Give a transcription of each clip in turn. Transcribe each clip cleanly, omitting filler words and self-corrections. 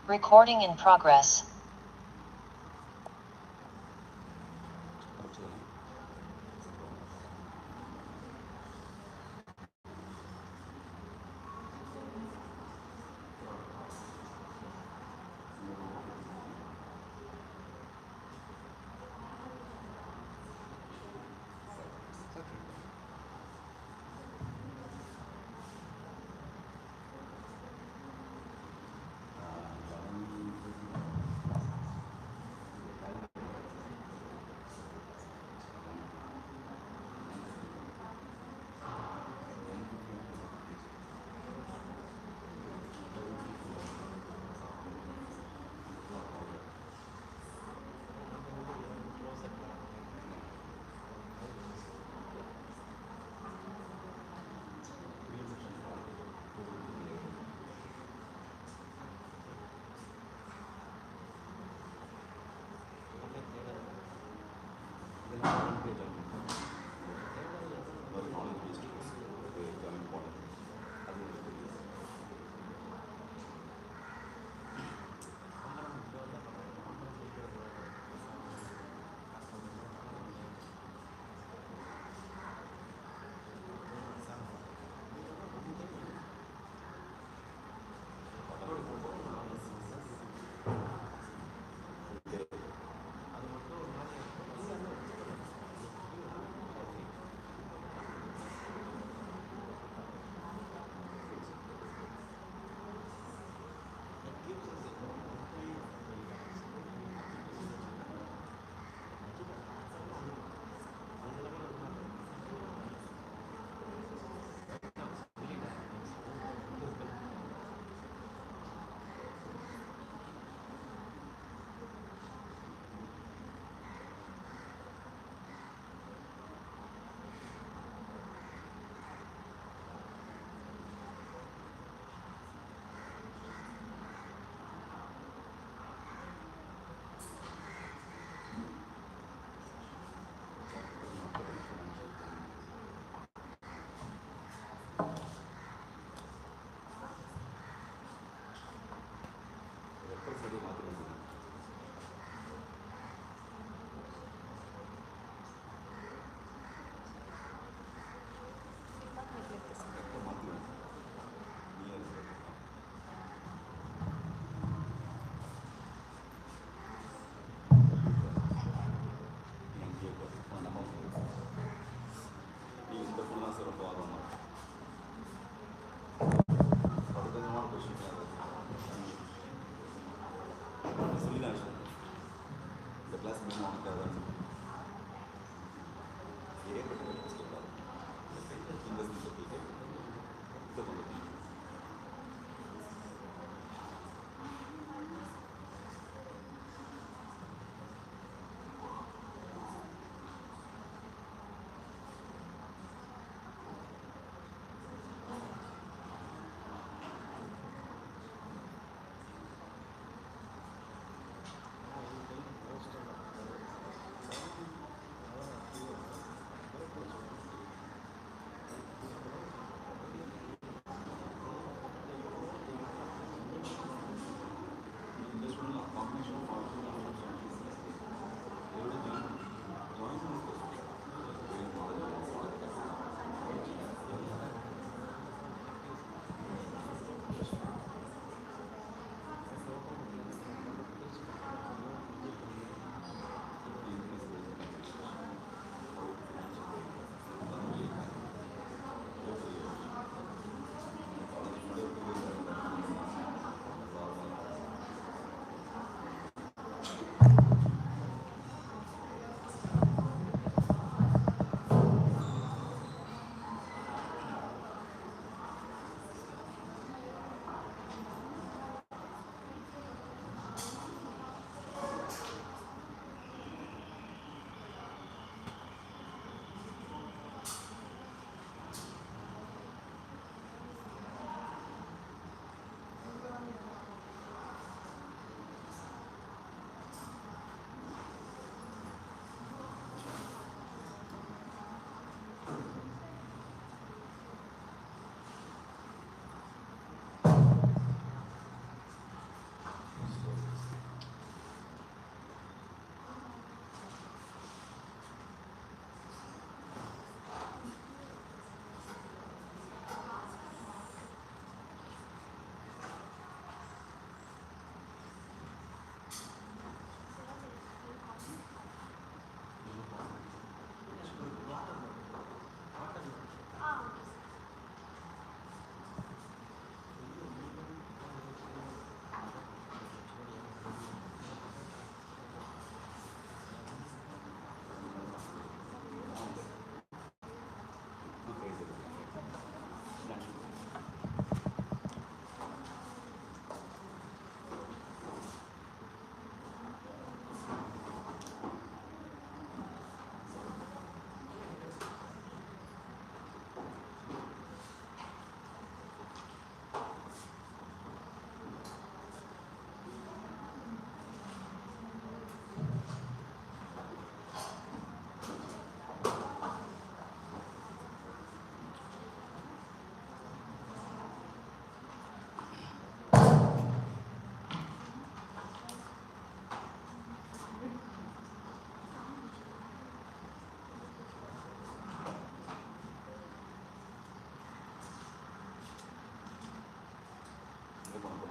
Recording in progress.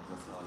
That's all.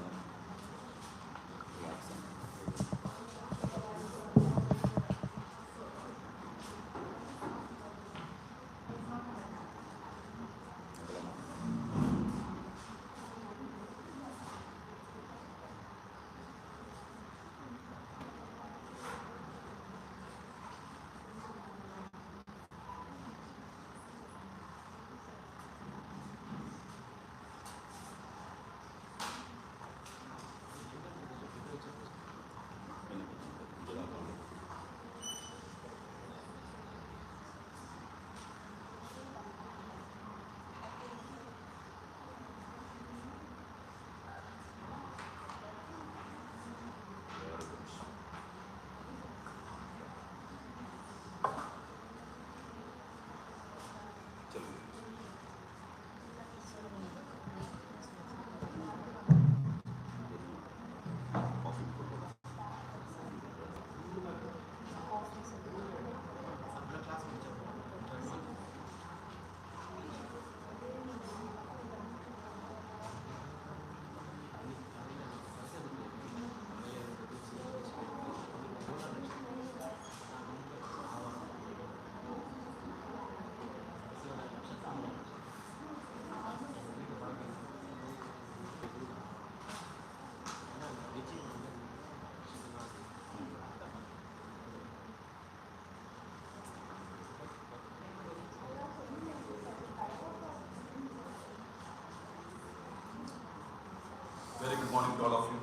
Very good morning to all of you.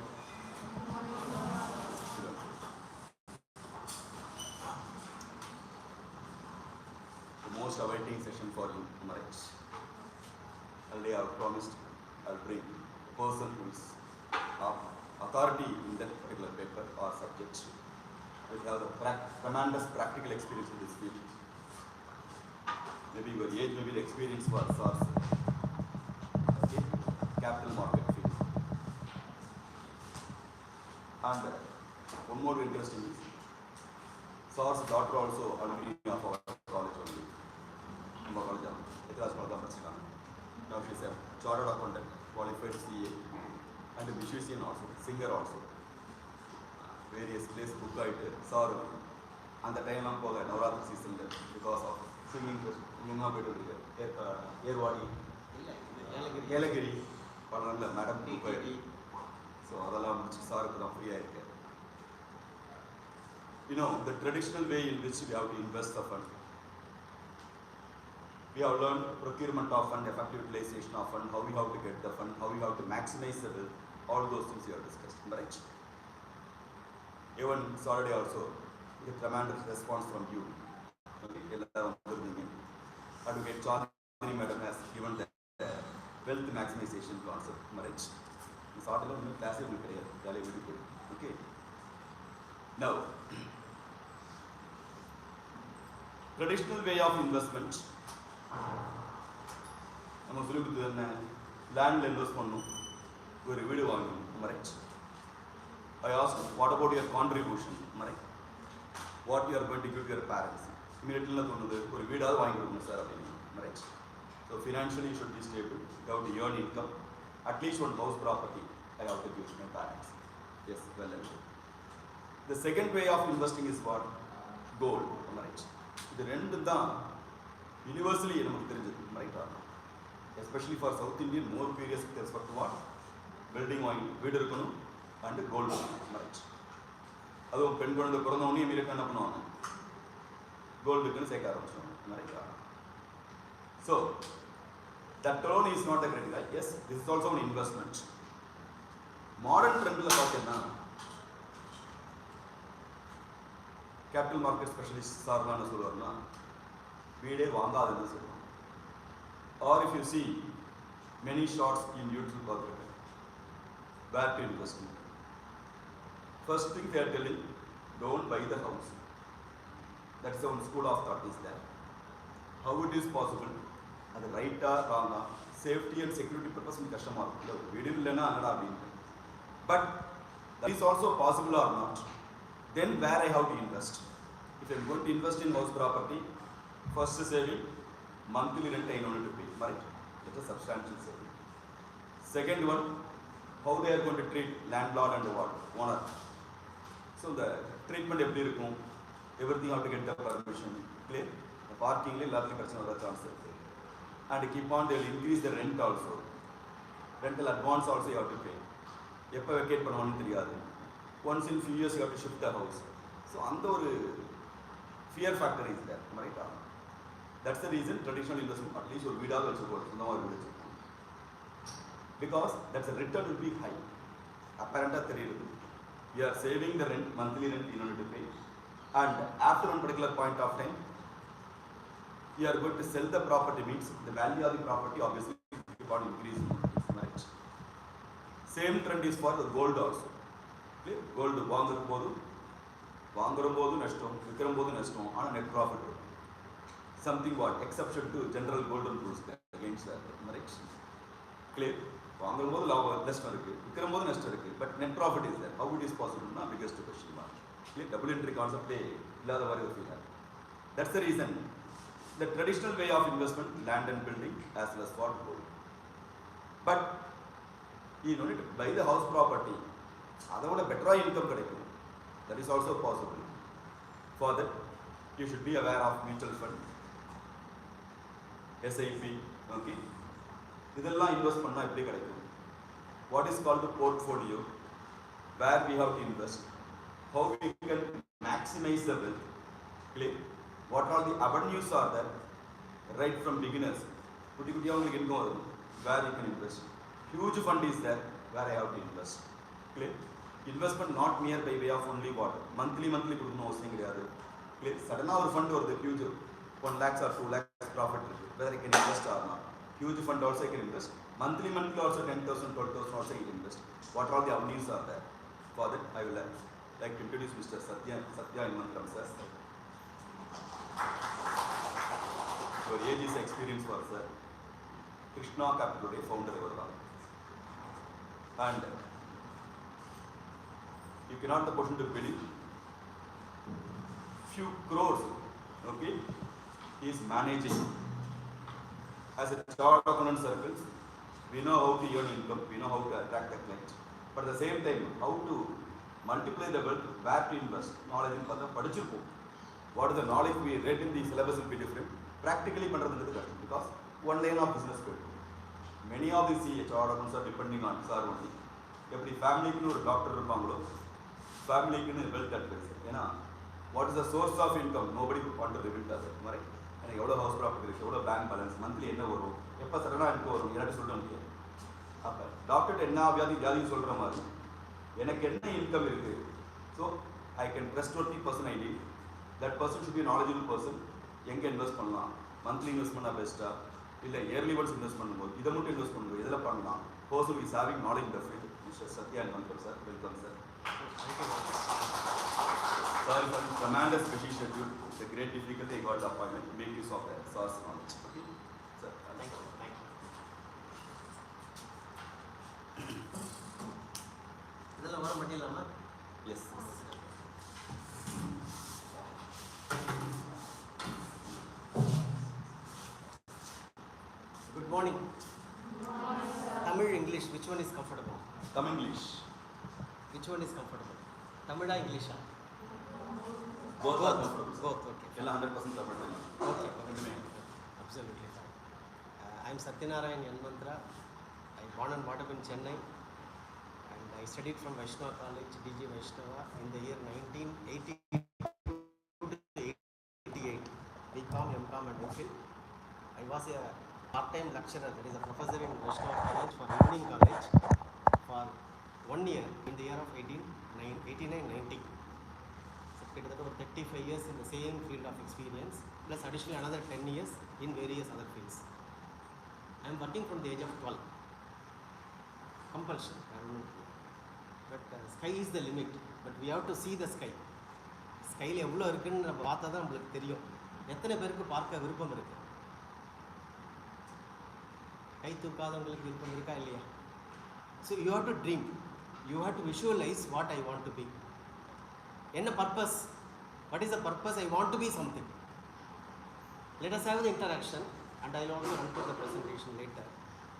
The most awaiting session for you, Marich. Already I have promised I'll bring a person who is authority in that particular paper or subject, which have the tremendous practical experience in this field. Maybe your age, maybe the experience was SARS, okay, capital market field. And one more interesting is SAR's daughter also alumni of our college only. Now she's a chartered accountant, qualified CA, and a musician also, singer also. Various places book item, SAR, and the time of Navaratri season because of singing, Yerwadi, Yelagiri, Madam book. So adala SAR free. You know, the traditional way in which we have to invest the fund. We have learned procurement of fund, effective utilization of fund, how we have to get the fund, how we have to maximize the wealth, all those things we have discussed, right? Even Saturday also, a tremendous response from you. Okay, Advocate Chaudhary Madam has given the wealth maximization concept, right? Saturday class very good. Okay. Now, traditional way of investment. Land invest video. I asked, what about your contribution? What you are going to give to your parents? Immediately, so financially you should be stable. You have to earn income. At least one house property I have to give to my parents. Yes, well and good. The second way of investing is what? Gold. The rent universally, right? Especially for South Indian, more curious with respect to what? Building oil, and gold. Right? That's pen gold. So, that alone is not a critical. Yes, this is also an investment. Modern trend capital market specialist Sarvana Sularna, Vide Vanga. Or if you see many shots in YouTube, where to invest in. First thing they are telling, don't buy the house. That's the one school of thought is there. How it is possible? And the right or wrong, safety and security purpose in customer. We didn't learn another. But that is also possible or not. Then where I have to invest? If I am going to invest in house property, first saving, monthly rent I don't need to pay. Right? That's a substantial saving. Second one, how they are going to treat landlord and what owner. So the treatment எப்படி இருக்கும், everything have to get the permission. Clear? The parking le எல்லாத்துலயும் பிரச்சனை வர chance இருக்கு. And keep on, they will increase the rent also. Rental advance also you have to pay. எப்போ vacate பண்ணுவான்னு தெரியாது. Once in few years you have to shift the house. So அந்த ஒரு fear factor is there, right? That's the reason traditional investment, at least ஒரு வீடாக வச்சுக்கோங்க, இந்த மாதிரி வீடு வச்சுக்கோங்க. Because that's a return will be high. Apparently தெரியுது. You are saving the rent, monthly rent you need to pay. And after one particular point of time, you are going to sell the property, means the value of the property obviously keep on increasing. Right? Same trend is for the gold also. Clear? Gold வாங்கும்போது நஷ்டம், விற்கும்போது நஷ்டம், ஆனால் net profit. Something what exception to general golden rules against that. Right? Clear? வாங்கும்போது லாபம் நஷ்டம் இருக்கு, விற்கும்போது நஷ்டம் இருக்கு, but net profit is there. How it is possible? Na biggest question mark. Clear? Double entry concept இல்லாத மாதிரி ஒரு feel. That's the reason. The traditional way of investment, land and building, as well as for gold. But you don't need to buy the house property. Otherwise, better income கிடைக்கும். That is also possible. For that, you should be aware of mutual fund, SIP, okay? இதெல்லாம் invest பண்ணா எப்படி கிடைக்கும்? What is called the portfolio, where we have to invest, how we can maximize the wealth, clear? What all the avenues are there, right from beginners, where you can invest. Huge fund is there, where I have to invest, clear? Investment not mere by way of only what? Monthly கொடுக்கணும் அவசியம் கிடையாது. Clear? Suddenly ஒரு fund வருது, huge 1 lakhs or 2 lakhs profit, whether I can invest or not. Huge fund also I can invest. Monthly also 10,000, 12,000 also I can invest. What all the avenues are there? For that, I will like to introduce Mr. Satya Yanmantram sir. Your age is experience for sir. Krishna Capital Day founder ever. And you cannot the person to believe few crores, okay, he is managing. As a chart accountant circles, we know how to earn income, we know how to attract the clients. But at the same time, how to multiply the wealth, where to invest, knowledge in padichirupom. What is the knowledge we read in the syllabus will be different. Practically because one line of business good. Many of these chart accountants are depending on sir only. Every family can a doctor family can wealth advisor. What is the source of income? Nobody would want to reveal that, right? எவ்வளோ house property இருக்குது, எவ்வளோ bank balance, monthly என்ன வரும், எப்போ சடனாக எனக்கு வரும், எல்லாத்தையும் சொல்ல முடியாது. அப்போ டாக்டர்கிட்ட என்ன வியாதின்னு சொல்கிற மாதிரி எனக்கு என்ன இன்கம் இருக்குது. So I can trust 20% I deal. That person should be knowledgeable person. எங்கே இன்வெஸ்ட் பண்ணலாம், மந்த்லி இன்வெஸ்ட் பண்ணால் பெஸ்ட்டாக, இல்லை இயர்லி ஒன்ஸ் இன்வெஸ்ட் பண்ணும்போது இதை மட்டும் இன்வெஸ்ட் பண்ணும்போது இதில் பண்ணலாம். பர்சன் இஸ் ஹேவிங் நாலேஜ் இந்த field. Mister Sathya Yanmantram sir, welcome sir. Sorry for the tremendous busy schedule. It's a great difficulty. I got the appointment. Make use of that source knowledge. Okay, sir. Thank you. Thank you. இதெல்லாம் வர மாட்டீங்களா? Yes. Good morning. Tamil, English, which one is comfortable? Come English. Which one is comfortable? Tamil or English? Both are comfortable. Both, okay. 100% comfortable. Okay. Absolutely fine. I am Satya Yanmantram. I born and brought up in Chennai, and I studied from Vaishnava College, DG Vaishnava, in the year 1982 to 88. BCom, MCom and MPhil. I was a part-time lecturer, that is a professor in Vaishnava College for evening college for 1 year in the year of 89-90. So, 35 years in the same field of experience, plus additionally another 10 years in various other fields. I am working from the age of 12. Compulsion, I don't know. But sky is the limit, but we have to see the sky. Sky la evlo irukku நம்ம பார்த்தா தான் நமக்கு தெரியும். எத்தனை பேருக்கு பார்க்க விருப்பம் இருக்கு? கை தூக்காதவங்களுக்கு விருப்பம் இருக்கா இல்லையா? So you have to dream. You have to visualize what I want to be. Enna purpose? What is the purpose? I want to be something. Let us have the interaction, and I will also run through the presentation later.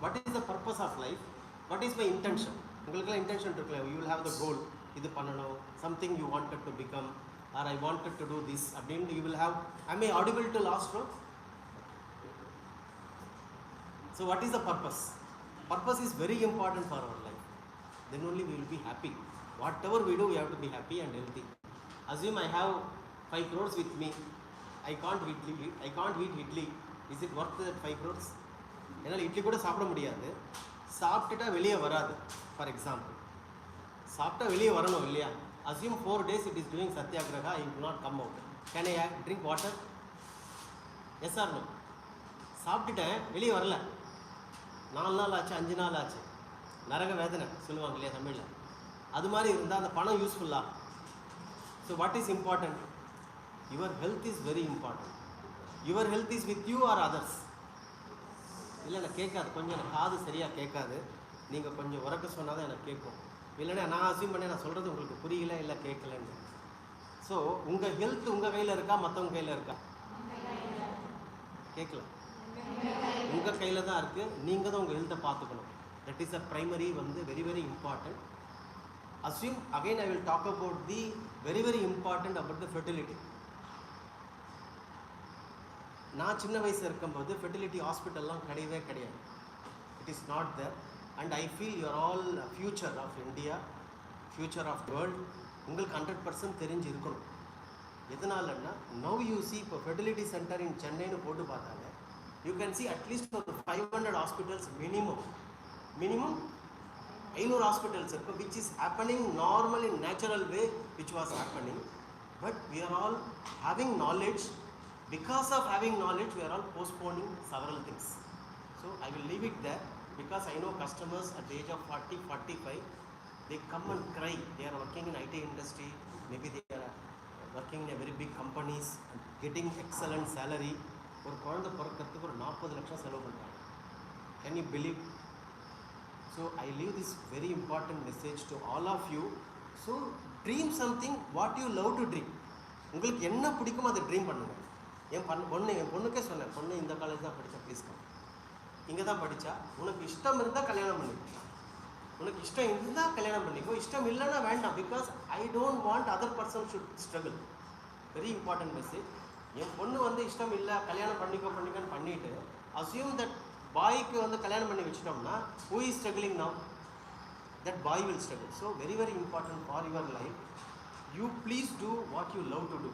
What is the purpose of life? What is my intention? உங்களுக்குலாம் intention இருக்குல்ல, you will have the goal, இது பண்ணணும், something you wanted to become, or I wanted to do this அப்படின்னு you will have. I may audible to last row. So what is the purpose? Purpose is very important for our life. Then only we will be happy. Whatever we do, we have to be happy and healthy. Assume I have 5 crores with me. I can't eat idli. Is it worth that 5 crores? என்னால் இட்லி கூட சாப்பிட முடியாது. சாப்பிட்டுட்டா வெளியே வராது. For example சாப்பிட்டா வெளியே வரணும் இல்லையா? Assume 4 days it is doing satyagraha, I will not come out. Can I drink water? Yes or no? சாப்பிட்டுட்டேன், வெளியே வரல, 4 நாள் ஆச்சு, 5 நாள் ஆச்சு, நரக வேதனை சொல்லுவாங்க இல்லையா தமிழில். அது மாதிரி இருந்தால் அந்த பணம் யூஸ்ஃபுல்லா? So what is important? Your health is very important. Your health is with you are others? இல்லை எனக்கு கேட்காது, கொஞ்சம் எனக்கு காது சரியாக கேட்காது, நீங்கள் கொஞ்சம் உறக்க சொன்னால் தான் எனக்கு கேட்கும். இல்லைன்னா நான் அசியூம் பண்ணேன் நான் சொல்கிறது உங்களுக்கு புரியல இல்லை கேட்கலன்னு. ஸோ உங்கள் ஹெல்த் உங்கள் கையில் இருக்கா மற்றவங்க கையில் இருக்கா? கேட்கல, உங்கள் கையில் தான் இருக்குது. நீங்கள் தான் உங்கள் ஹெல்த்தை பார்த்துக்கணும். That is a primary very very important. Assume again I will talk about the very very important about the fertility. நான் சின்ன வயசில் இருக்கும்போது ஃபெர்டிலிட்டி ஹாஸ்பிட்டல்லாம் கிடையவே கிடையாது. It is not there. And I feel you're all future of India, future of world. உங்களுக்கு 100% தெரிஞ்சு இருக்கணும். எதனாலன்னா நவ் யூ சி இப்போ ஃபெர்டிலிட்டி சென்டர் இன் சென்னைன்னு போட்டு பார்த்தாங்க, யூ கேன் சி அட்லீஸ்ட் ஒரு 500 ஹாஸ்பிட்டல்ஸ் மினிமம் 500 ஹாஸ்பிட்டல்ஸ் இருக்கும், which is happening normal in natural way, which was happening. But we are all having knowledge. Because of having knowledge, we are all postponing several things. So I will leave it there, because I know customers at the age of 40, 45, they come and cry. They are working in IT industry, maybe they are working in a very big companies, getting excellent salary. ஒரு குழந்தை பிறக்கிறதுக்கு ஒரு 40 லட்சம் செலவு பண்ணுறாங்க. Can you believe? So I leave this very important message to all of you. So dream something what you love to dream. உங்களுக்கு என்ன பிடிக்குமோ அதை ட்ரீம் பண்ணுங்க. என் பொண்ணுக்கே சொன்னேன், பொண்ணு இந்த காலேஜ் தான் படித்தா, ப்ளீஸ் கம், இங்கே தான் படித்தா, உனக்கு இஷ்டம் இருந்தால் கல்யாணம் பண்ணிக்கோ, உனக்கு இஷ்டம் இருந்தால் கல்யாணம் பண்ணிக்கோ, இஷ்டம் இல்லைன்னா வேண்டாம். Because I don't want other person should struggle. Very important message. என் பொண்ணு இஷ்டம் இல்லை கல்யாணம் பண்ணிக்கோன்னு பண்ணிவிட்டு அஸ்யூம் தட் பாய்க்கு கல்யாணம் பண்ணி வச்சிட்டோம்னா who is struggling now? That boy will struggle. So very very important for your life. You please do what you love to do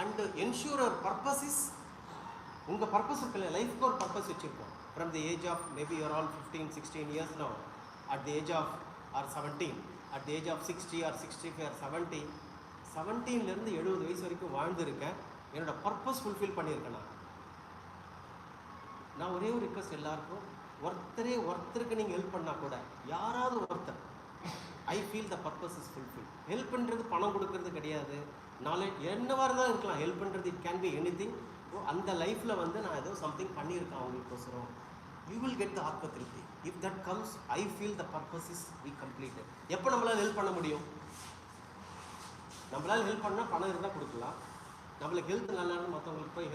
and ensure our purpose is. உங்கள் பர்பஸ் இருக்குல்ல, லைஃப்க்கு ஒரு purpose வச்சுருக்கோம். From the age of maybe you're all 15, 16 years now, at the age of or 17, at the age of 60 or 65 or 70, 17லேருந்து 70 வயசு வரைக்கும் வாழ்ந்துருக்கேன். என்னோடய purpose fulfil பண்ணியிருக்கேன். நான் ஒரே ஒரு ரிக்வஸ்ட் எல்லாருக்கும், ஒருத்தருக்கு நீங்கள் ஹெல்ப் பண்ணால் கூட, யாராவது ஒருத்தர், ஐ feel the purpose is fulfil. Help பண்ணுறது பணம் கொடுக்கறது கிடையாது, நாலேஜ் என்னவாக இருந்தாலும் இருக்கலாம். ஹெல்ப் பண்ணுறது it can be anything. அந்த லைஃப்பில் நான் ஏதோ சம்திங் பண்ணியிருக்கேன் அவங்களுக்கோசரம், யூ வில் கெட் த ஆத்ம திருப்தி. If that comes, I feel the purpose is we completed. எப்போ நம்மளால் ஹெல்ப் பண்ண முடியும்? நம்மளால் ஹெல்ப் பண்ணால் பணம் இருந்தால் கொடுக்கலாம். நம்மளுக்கு ஹெல்த் நல்லா இருந்தால் மற்றவங்களுக்கு போய்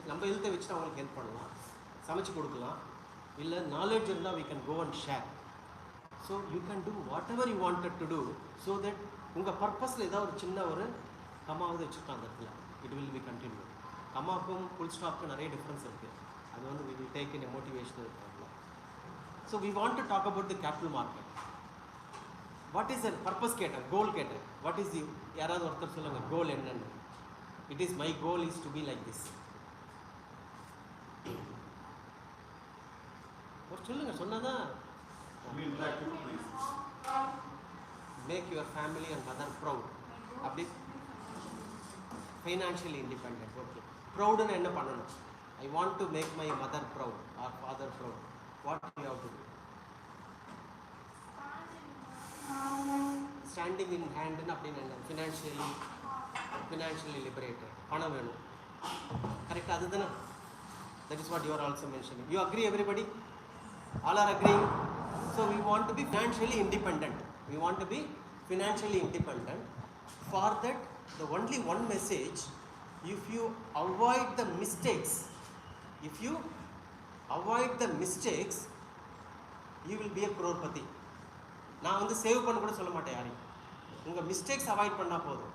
நம்ம ஹெல்த்தை வச்சுட்டு அவங்களுக்கு ஹெல்ப் பண்ணலாம், சமைச்சு கொடுக்கலாம். இல்லை நாலேஜ் இருந்தால் we can go and share. So you can do whatever you wanted to do, so that உங்கள் பர்பஸில் ஏதாவது ஒரு சின்ன ஒரு கமாவது வச்சுருக்கோம் அந்த இடத்துல, it will be continued. கமாவுக்கும் ஃபுல் ஸ்டாப்புக்கும் நிறைய டிஃப்ரென்ஸ் இருக்குது. அது we will take in a motivational problem. So we want to talk about the capital market. What is the purpose கேட்டேன், கோல் கேட்டேன். What is the, யாராவது ஒருத்தர் சொல்லுங்கள் கோல் என்னென்னு. It is my goal is to be like this. ஒரு சொல்லுங்க, சொன்னாதான். Make your family and mother proud. அப்படி financially independent. Okay. Proudன்னு என்ன பண்ணணும்? I want to make my mother proud or father proud. What do you have to do? Standing in hand அப்படின்னு என்ன? Financially liberated. பணம் வேணும். கரெக்டாக அதுதானே? That is what you are also mentioning. You agree, everybody? All are agreeing? So we want to be financially independent. We want to be financially independent. For that, the only one message, if you avoid the mistakes, you will be a crorepati. நான் வந்து save பண்ண கூட சொல்ல மாட்டேன் யாரையும். உங்கள் mistakes avoid பண்ணால் போதும்,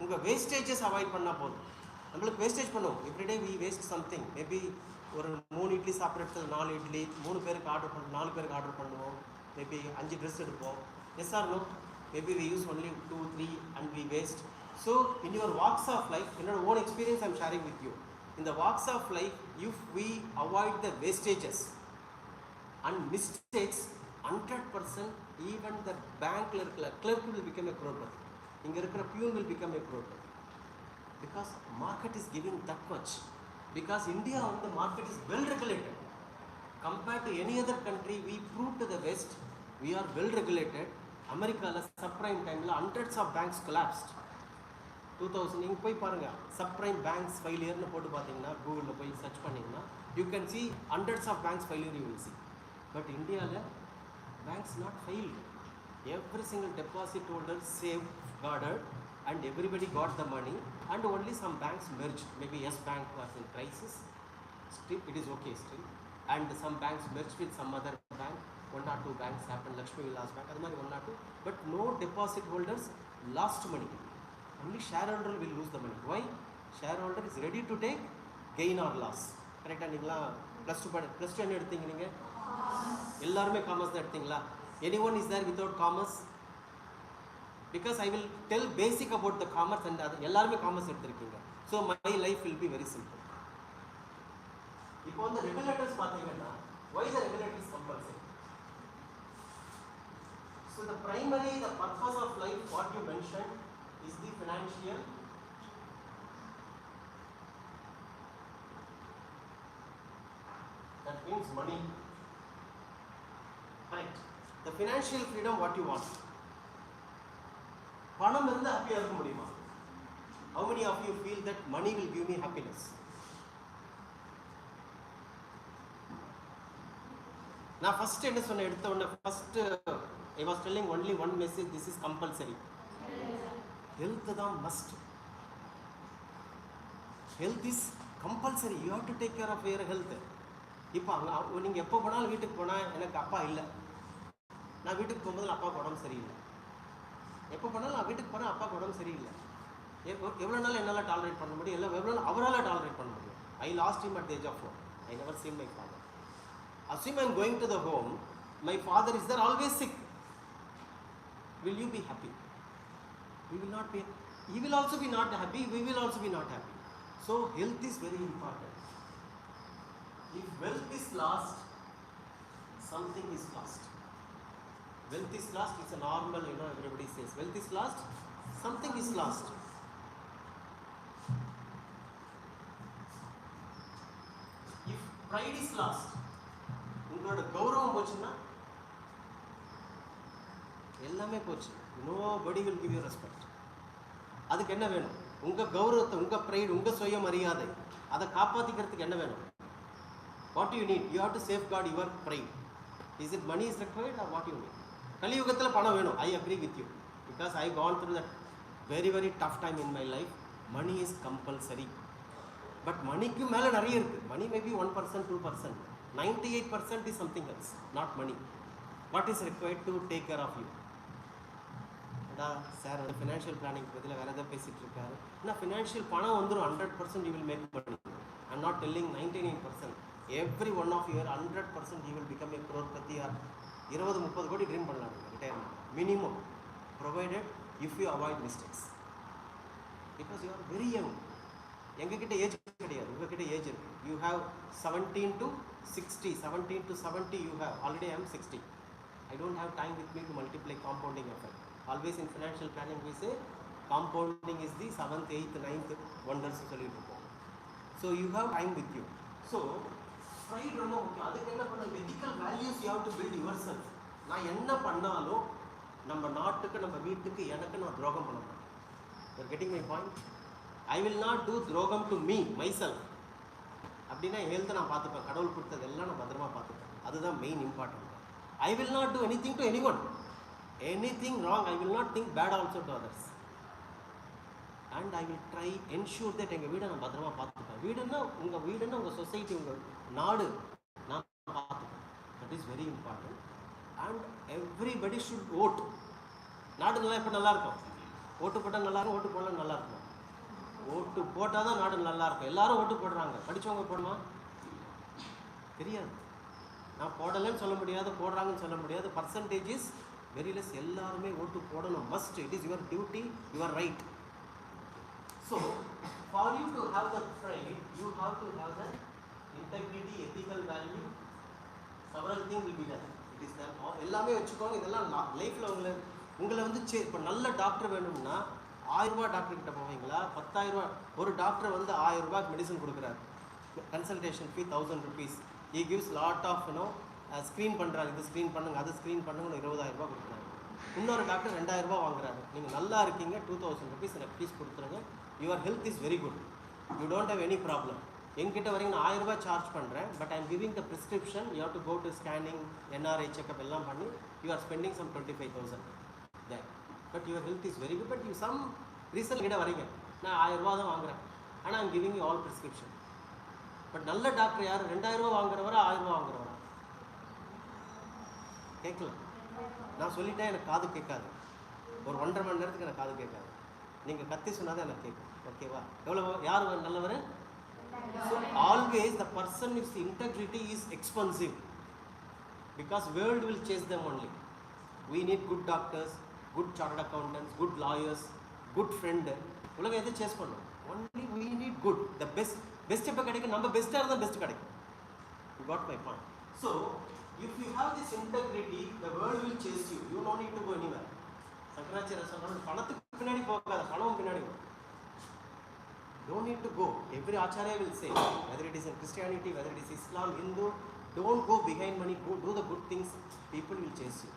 உங்கள் வேஸ்டேஜஸ் அவாய்ட் பண்ணால் போதும். நம்மளுக்கு வேஸ்டேஜ் பண்ணுவோம், everyday we waste something. Maybe ஒரு 3 இட்லி சாப்பிட்றது 4 இட்லி, 3 பேருக்கு ஆர்டர் பண்ணுவோம், 4 பேருக்கு ஆர்டர் பண்ணுவோம், மேபி 5 ட்ரெஸ் எடுப்போம். Yes or no? Maybe we use only 2, 3 and we waste. So in your walks of life, in your own experience I am sharing with you. In the walks of life, if we avoid the wastages and mistakes, 100% even the bank clerk will become a crorepati. Inga irukra peon will become a crorepati. Because market is giving that much. Because India on the market is well regulated. Compared to any other country, we proved to the West, we are well regulated. அமெரிக்காவில் subprime டைமில் hundreds of banks collapsed. 2000 நீங்கள் போய் பாருங்கள், subprime banks ஃபெயிலியர்னு போட்டு பார்த்தீங்கன்னா கூகுளில் போய் search பண்ணிங்கன்னா you can see hundreds of banks failure you will see. But இந்தியாவில் banks not failed. Every single deposit holder safeguarded and everybody got the money, and only some banks merged. Maybe Yes Bank was in crisis, still it is okay still, and some banks merged with some other bank. 1 or 2 banks happened, Lakshmi Vilas Bank, adu mari 1 or 2, but no deposit holders lost money. Only shareholder will lose the money. Why? Shareholder is ready to take gain or loss. Correct? Ningla plus 2 என்ன எடுத்தீங்க? நீங்க எல்லாரும் commerce தான் எடுத்தீங்களா? Anyone is there without commerce? Because I will tell basic about the commerce and other எல்லாரும் commerce எடுத்திருக்கீங்க. So my life will be very simple. இப்போ அந்த ரெகுலேட்டர்ஸ் பாத்தீங்கன்னா, why the regulator is compulsory? So the primary, the purpose of life, what you mentioned, is the financial. That means money. Correct. The financial freedom, what you want. பணம் இருந்தா ஹாப்பியா இருக்க முடியுமா? How many of you feel that money will give me happiness? நான் first என்ன சொன்ன எடுத்த உடனே first I was telling only one message, this is compulsory. Health தான் must. Health is compulsory. You have to take care of your health. இப்போ நீங்கள் எப்போ போனாலும் வீட்டுக்கு போனால் எனக்கு அப்பா இல்லை, நான் வீட்டுக்கு போகும்போது அப்பாவுக்கு உடம்பு சரியில்லை. எப்போ போனாலும் நான் வீட்டுக்கு போனால் அப்பாவுக்கு உடம்பு சரியில்லை. எவ்வளோ நாள் என்னால் டாலரேட் பண்ண முடியும், இல்லை எவ்வளோ நாள் அவரால் டாலரேட் பண்ண முடியும். I lost him at the age of 4. I never seen my father. Assume I am going to the home, my father is there always sick. Will you be happy? We will not be. He will also be not happy, we will also be not happy. So health is very important. If wealth is lost, something is lost. Wealth is lost, it's a normal, everybody says wealth is lost, something is lost. If pride is lost, உங்களோட கௌரவம் போச்சுன்னா எல்லாமே போச்சு. nobody will give you respect. அதுக்கு என்ன வேணும்? உங்க கௌரவத்தை, உங்க pride, உங்க சுயமரியாதை, அதை காப்பாத்திக்கிறதுக்கு என்ன வேணும்? What do you need? You have to safeguard your pride. Is it money is required or what you need? கலியுகத்தில் பணம் வேணும். I agree with you because I gone through that very very tough time in my life. Money is compulsory. But மணிக்கு மேலே நிறைய இருக்கு. Money may be 1%, 2%. 98% is something else, not money. What is required to take care of you? Sir financial planning பற்றியில் வேறு எதாவது பேசிகிட்டு இருக்காரு. ஆனால் ஃபினான்ஷியல் பணம் வந்துடும், 100% you will make money. I'm not telling 99%. Every one of you 100% you will become a crorepati or 20-30 கோடி dream பண்ணலாம் retirement minimum, provided if you avoid mistakes. Because you are very young. எங்ககிட்ட age கிடையாது, உங்ககிட்ட age இருக்குது. You have 17 to 60, 17 to 70 you have. Already I am 60. I don't have time with me to multiply compounding effect. Always in financial planning we say compounding is the 7th, 8th, 9th wonders சொல்லிட்டு இருக்கோம். So you have time with you. So pride ரொம்ப முக்கியம். அதுக்கு என்ன பண்ண, ethical values you have to build yourself. நான் என்ன பண்ணாலும் நம்ம நாட்டுக்கு, நம்ம வீட்டுக்கு, எனக்கு நான் துரோகம் பண்ண மாட்டேன். You are getting my point? I will not do துரோகம் to me, myself. அப்படின்னா ஹெல்த்தை நான் பார்த்துப்பேன், கடவுள் கொடுத்ததெல்லாம் நான் பத்திரமா பார்த்துப்பேன். அதுதான் main important. I will not do anything to anyone. Anything wrong, I will not think bad also to others. And I will try ensure that எங்கள் வீடை நான் பத்திரமா பார்த்துப்பேன். வீடுன்னா உங்கள் வீடுன்னா உங்கள் சொசைட்டி, உங்கள் நாடு நான் பார்த்துப்பேன். That is very important. And everybody should vote. நாடு நல்லா இப்போ நல்லா இருக்கும். ஓட்டு போட்டால் நல்லா இருக்கும், ஓட்டு போடலாம் நல்லா இருக்கும். ஓட்டு போட்டால் தான் நாடு நல்லா இருக்கும். எல்லாரும் ஓட்டு போடுறாங்க. படித்தவங்க போடுமா? தெரியாது. நான் போடலைன்னு சொல்ல முடியாது, போடுறாங்கன்னு சொல்ல முடியாது. Percentage is very less. எல்லாருமே ஓட்டு போடணும். Must. It is your duty, your right. So for you to have the pride, you have to have the integrity, ethical value, several things will be there. It is there. எல்லாமே வச்சுக்கோங்க. இதெல்லாம் லைஃப்பில் உங்களை வந்து இப்போ நல்ல டாக்டர் வேணும்னா 1000 ரூபா டாக்டர் கிட்ட போவீங்களா? 10,000 ரூபா. ஒரு டாக்டர் வந்து 1000 ரூபாய்க்கு மெடிசன் கொடுக்குறாரு. Consultation fee 1000 rupees. He gives lot of screen பண்ணுறாரு. இது ஸ்க்ரீன் பண்ணுங்க, அது ஸ்க்ரீன் பண்ணுங்க, 20,000 ரூபா கொடுக்குறாரு. இன்னொரு டாக்டர் 2000 ரூபா வாங்குறாரு. நீங்கள் நல்லா இருக்கீங்க, 2000 rupees எனக்கு ஃபீஸ் கொடுத்துருங்க. Your health is very good, you don't have any problem. எங்கிட்ட வரைக்கும் நான் 1000 ரூபாய் சார்ஜ் பண்ணுறேன். But I am giving the prescription. You have to go to scanning, NRI checkup எல்லாம் பண்ணி you are spending some 25,000 there. But your health is very good. But you some reason கிட்ட வரீங்க, நான் 1000 ரூபா தான் வாங்குறேன், ஆனால் I'm giving you all prescription. But நல்ல டாக்டர் யார்? 2000 ரூபா வாங்குறவரா, 1000 ரூபா வாங்குறவரா? கேட்கலாம். நான் சொல்லிட்டேன், எனக்கு காது கேட்காது. ஒரு 1.5 மணி நேரத்துக்கு எனக்கு காது கேட்காது. நீங்கள் கத்தி சொன்னால் தான் எனக்கு கேட்கும். ஓகேவா? எவ்வளோ யார் நல்லவர்? So always the person with integrity is expensive, because world will chase them only. We need good doctors, good chartered accountants, good lawyers, good friend. உலகம் எதை சேஸ் பண்ணும்? Only we need good, the best. Best எப்போ கிடைக்கும்? நம்ம பெஸ்ட்டாக இருந்தால் best கிடைக்கும். You got my point. So if you have this integrity, the world will chase you. You don't need to go anywhere. Shankaracharya சொல்றாரு, பணத்துக்கு பின்னாடி போகாத, பணம் பின்னாடி போ. Don't need to go. Every acharya will say, whether it is in Christianity, whether it is Islam, Hindu, don't go behind money, go do the good things, people will chase you.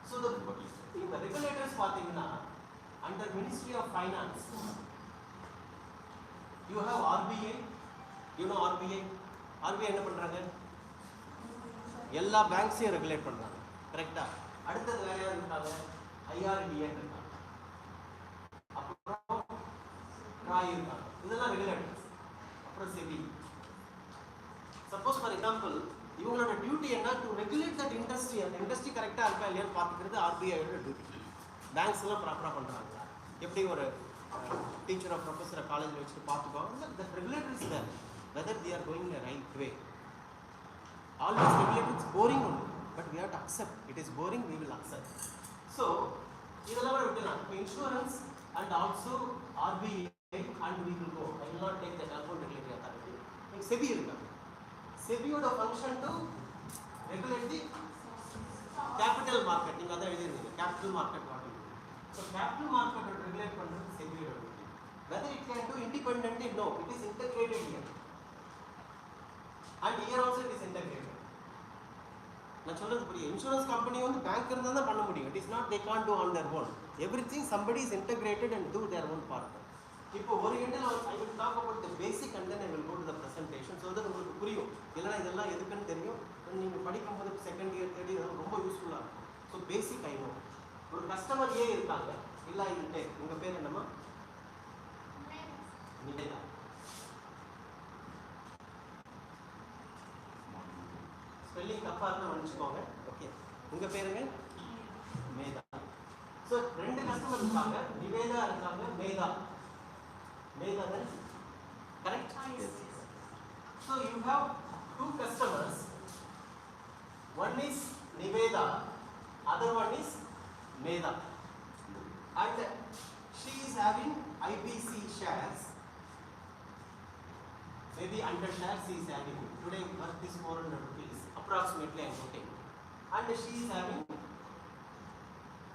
So the regulators pathina, under Ministry of Finance, you have RBI. You know RBI? RBI என்ன பண்றாங்க? எல்லா பேங்க்ஸையும் regulate பண்றாங்க. கரெக்டா? அடுத்தது வேற யார் இருக்காங்க? IRDA இருக்காங்க. அப்புறம் RAI இருக்காங்க. இதெல்லாம் ரெகுலேட்டர்ஸ். அப்புறம் செபி. சப்போஸ் ஃபார் எக்ஸாம்பிள் இவங்களோட டியூட்டி என்ன? To regulate that industry. அந்த இண்டஸ்ட்ரி கரெக்டாக இருக்கா இல்லையான்னு பார்த்துக்கிறது RBIயோட டியூட்டி. பேங்க்ஸ் எல்லாம் ப்ராப்பராக பண்ணுறாங்களா? எப்படி ஒரு டீச்சரை ப்ரொஃபஸரை காலேஜில் வச்சுட்டு பார்த்துக்குவாங்க. That regulator is there, whether they are going in the right way. Always regulate. It's boring only, but we have to accept. It is boring, we will accept. So இதெல்லாம் விட்டுலாம். இப்போ insurance and also RBI and we will go. I will not take the account regulatory authority. Like SEBI இருக்காங்க. SEBIயோட function to regulate the capital market. நீங்கள் அதான் எழுதிருந்தீங்க, capital market waiting. So capital market regulate பண்ணுறது SEBIயோட duty. Whether it can do independently? No, it is integrated here. And here also it is integrated. நான் சொல்றது புரியும். இன்சூரன்ஸ் கம்பெனி வந்து bank இருந்தால் தான் பண்ண முடியும். It is not they can do on their own. Everything somebody is integrated and do their own part. இப்போ ஒரு எண்டில் I will talk about the basic and then I will go to the presentation. So that உங்களுக்கு புரியும். இல்லைனா இதெல்லாம் எதுக்குன்னு தெரியும். நீங்கள் படிக்கும்போது செகண்ட் இயர் தேர்ட் இயர் ரொம்ப யூஸ்ஃபுல்லாக இருக்கும். So basic I know. ஒரு கஸ்டமர் ஏ இருக்காங்க. இல்லை இல்லை, உங்கள் பேர் என்னம்மா? நிவேதா. ஸ்பெல்லிங் தப்பாக இருந்தால் மன்னிச்சுக்கோங்க. ஓகே, உங்கள் பேருங்க? மேதா. ஸோ 2 கஸ்டமர் இருக்காங்க. நிவேதா இருக்காங்க, Medha. Medha, correct? Yes. So you have 2 customers. One is Niveda, other one is Medha. And she is having IBC shares. Maybe 100 shares she is having. Today worth is 400 rupees. Approximately I am putting. And she is having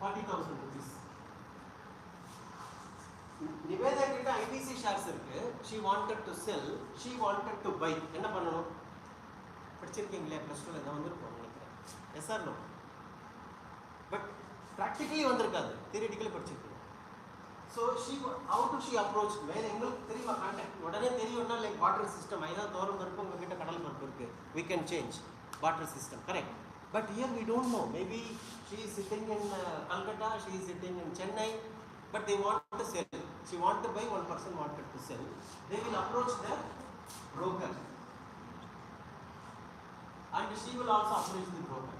40,000 rupees. Nivetha கிட்ட IBC shares இருக்கு. she wanted to sell, she wanted to buy. என்ன பண்ணணும்? படிச்சிருக்கீங்களா? +2 ல தான் வந்திருக்கும் நினைக்கிறேன். Yes or no? But practically வந்திருக்காது, தியரிட்டிக்கலி படிச்சிருக்கீங்க. So how to she approach? வேற எங்களுக்கு தெரியுமா கான்டாக்ட்? உடனே தெரியும்னா லைக் வாட்டர் சிஸ்டம். ஐதான் தோரம் பருப்பு, உங்ககிட்ட கடல் பருப்பு இருக்கு, we can change water system, correct? But here we don't know. Maybe she is sitting in Calcutta, she is sitting in Chennai, but they want to sell. She want to buy, one person wanted to sell. They will approach the broker, and she will also approach the broker.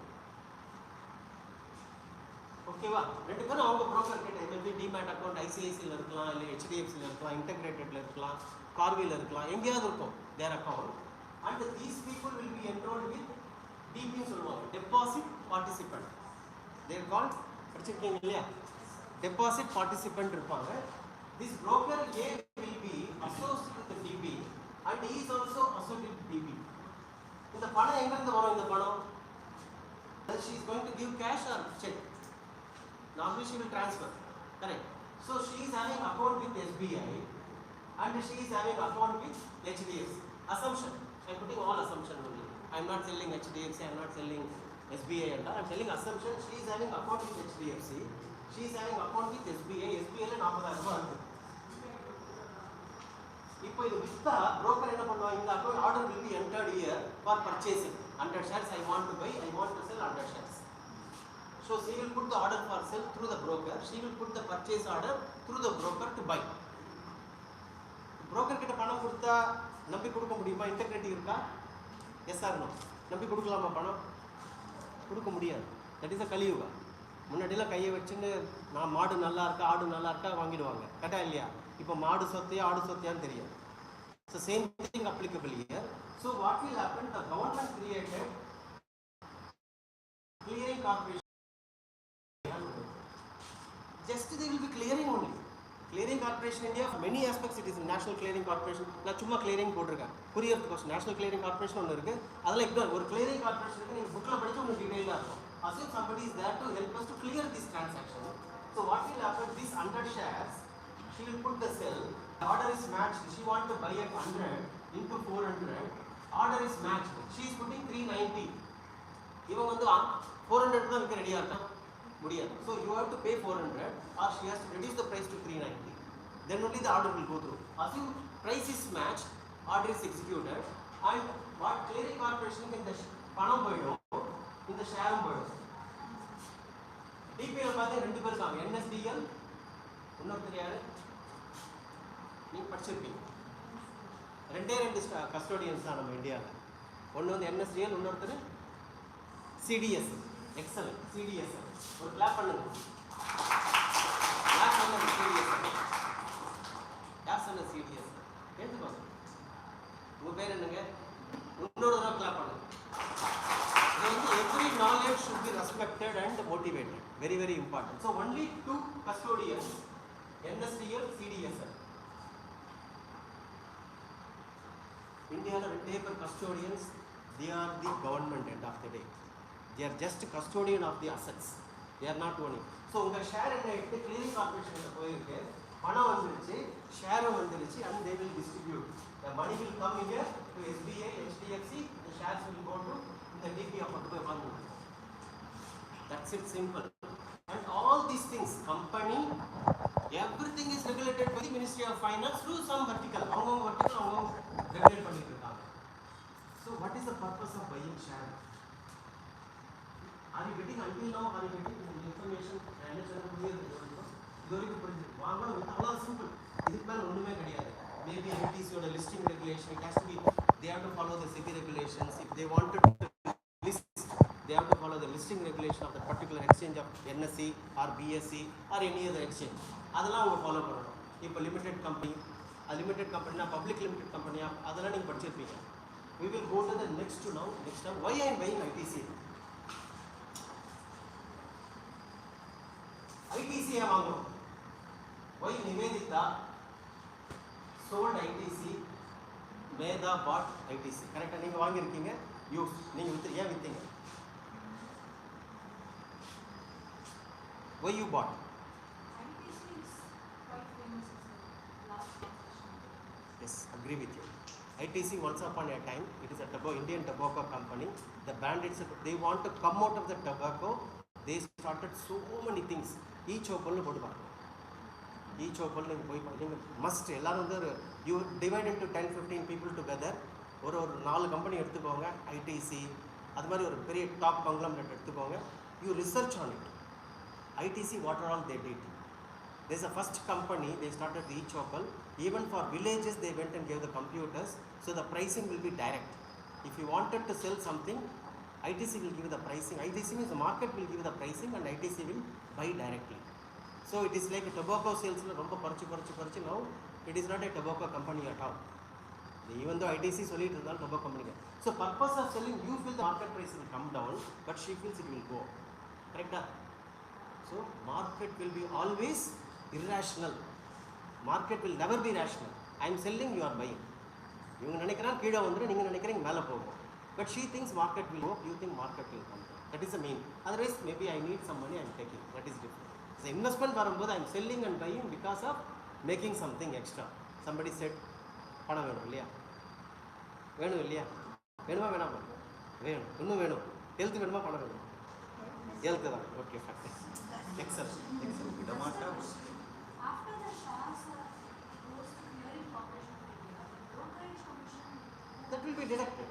ஓகேவா? ரெண்டு பேரும் அவங்க broker கிட்ட maybe demat account ஐசிஐசியில் இருக்கலாம், இல்லை ஹெச்டிஎஃப்சியில் இருக்கலாம், இன்டகிரேட்டட்ல இருக்கலாம், கார்வியில் இருக்கலாம், எங்கேயாவது இருக்கும் their account. And these people will be enrolled with டிபின்னு சொல்லுவாங்க, டெபாசிட் பார்ட்டிசிபென்ட். தேர் கால்ட், படிச்சிருக்கீங்க இல்லையா? டெபாசிட் பார்ட்டிசிபென்ட் இருப்பாங்க. This broker A will be associated with the DB and he is also associated with DB. இந்த பணம் எங்க இருந்து வரும்? இந்த பணம் she is going to give cash or check. Normally she will transfer, correct? So she is having account with SBI and she is having account with HDFC. Assumption, I am putting all assumption only. I am not selling HDFC, I am not selling SBI and all. I am telling assumption. She is having account with HDFC, she is having account with SBI. SBI ல 40,000 ரூபாய் இருக்கு. இப்போ இது வித்தா broker என்ன பண்ணுவாங்க? இந்த account order will be entered here for purchasing 100 shares. I want to buy, I want to sell 100 shares. So she will put the order for sale through the broker, she will put the purchase order through the broker to buy. broker கிட்ட பணம் கொடுத்தா நம்பி கொடுக்க முடியுமா? Integrity இருக்கா? Yes or no? நம்பி கொடுக்கலாமா? பணம் கொடுக்க முடியாது. That is a Kaliyuga. முன்னாடிலாம் கையை வச்சுன்னு நான் மாடு நல்லா இருக்கா ஆடு நல்லா இருக்கா வாங்கிடுவாங்க, கரெக்டா இல்லையா? இப்போ மாடு சொத்தையா ஆடு சொத்தையான்னு தெரியாது. So same thing applicable here. So what will happen? The government created clearing corporation. Just they will be clearing only. Clearing corporation India, many aspects it is national clearing corporation. நான் சும்மா clearing போட்டுருக்கேன் புரியறதுக்கு கோசம். national clearing corporation ஒன்று இருக்கு, அதெல்லாம் ignore. ஒரு clearing corporation இருக்கு, நீங்க புக்ல படிச்சு உங்களுக்கு டீடைலா இருக்கும். Assume somebody is there to help us to clear this transaction. So what will happen? These 100 shares, she will put the sell. The order is matched. She want to buy at 100 into 400. Order is matched. She is putting 390. இவன் வந்து 400 தான் விற்க ரெடியா இருக்கா? முடியாது. So you have to pay 400 or she has to reduce the price to 390. Then only the order will go through. Assume price is matched, order is executed, and what clearing corporation இந்த பணம் போயிடும், இந்த ஷேரும் போயிடும். DPL பார்த்து ரெண்டு பேர் இருக்காங்க, NSDL, இன்னொருத்தர் யாரு? நீங்க படிச்சிருப்பீங்க. ரெண்டே கஸ்டோடியன்ஸ் தான் நம்ம இந்தியாவில். ஒன்று வந்து என்எஸ்டிஎல், இன்னொருத்தர் சிடிஎஸ். எக்ஸலன்ட். சிடிஎஸ் ஒரு கிளாப் பண்ணுங்க. கிளாப் பண்ணுங்க. சிடிஎஸ் யார் சொன்ன? சிடிஎஸ் எடுத்துக்கோங்க. உங்க பேர் என்னங்க? இன்னொரு தடவை கிளாப் பண்ணுங்க. Every knowledge should be respected and motivated. Very, very important. So only two custodians, NSDL, CDSL. India have paper custodians. They are the government end of the day. They are just custodian of the assets. They are not owning. So unga share என்ன இட்டு clearing corporation ல போயிருக்கு, பணம் வந்துருச்சு, share வந்துருச்சு, and they will distribute. The money will come here to SBI, HDFC. The shares will go to the DP of the fund. That's it, simple. And all these things, company, everything is regulated by the Ministry of Finance through some vertical. Avanga vertical avanga regulate பண்ணிட்டு இருக்காங்க. So what is the purpose of buying share? Are you getting until now? Are you getting information? என்ன சொல்ல முடியாது? இதுவரைக்கும் புரிஞ்சு வாங்கணும். அவ்வளோ simple. இதுக்கு மேல ஒண்ணுமே கிடையாது. Maybe ITC ஓட listing regulation, it has to be, they have to follow the SEBI regulations. If they want to list, they have to follow the listing regulation of the particular exchange of NSE or BSE or any other exchange. அதெல்லாம் அவங்க follow பண்ணணும். இப்போ limited company, limited கம்பெனினா public limited கம்பெனியா, அதெல்லாம் நீங்கள் படிச்சிருப்பீங்க. We will go to the next now. Next time, why I am buying ITC? ITC ஏன் வாங்கணும்? Why Nivedita sold ITC, Medha bought ITC. கரெக்டாக நீங்கள் வாங்கியிருக்கீங்க, யூஸ் நீங்கள் வித்து, ஏன் விற்றீங்க? Why you bought? ITC is quite famous as a last profession. Yes, agree with you. ITC once upon a time, it is a Indian tobacco company. The bandits, they want to come out of the tobacco. They started so many things. Each open போடுவாங்க. Each open நீங்கள் போய் நீங்கள் must எல்லாரும் வந்து ஒரு you divide into 10-15 people together. ஒரு 4 company எடுத்துக்கோங்க, ITC அது மாதிரி ஒரு பெரிய டாப் கங்க்ளமரேட் எடுத்துக்கோங்க. You research on it. ITC, what are all they did? There's a first company, they started the e-chopal. Even for villages, they went and gave the computers, so the pricing will be direct. If you wanted to sell something, ITC will give the pricing. ITC means the market will give the pricing and ITC will buy directly. So it is like a tobacco sales. Now it is not a tobacco company at all. Even though ITC is only a tobacco company. So purpose of selling, you feel the market price will come down, but she feels it will go. Correct? So market will be always irrational. Market will never be rational. I am selling, you are buying. இவங்க நினைக்கிறாங்க கீழே வந்துடும், நீங்கள் நினைக்கிறீங்க மேலே போகும். But she thinks market will go, you think market will come down. That is the main. Otherwise, maybe I need some money, I am taking. That is different. So investment வரும்போது I am selling and buying because of making something extra. Somebody said, பணம் வேணும் இல்லையா? வேணும் இல்லையா? வேணுமா வேணாமா? வேணும். இன்னும் வேணும். ஹெல்த் வேணுமா பணம் வேணும்? ஹெல்த் தான். Okay fine. Excellent. After the shares goes to clearing corporation of India, brokerage commission. That will be deducted.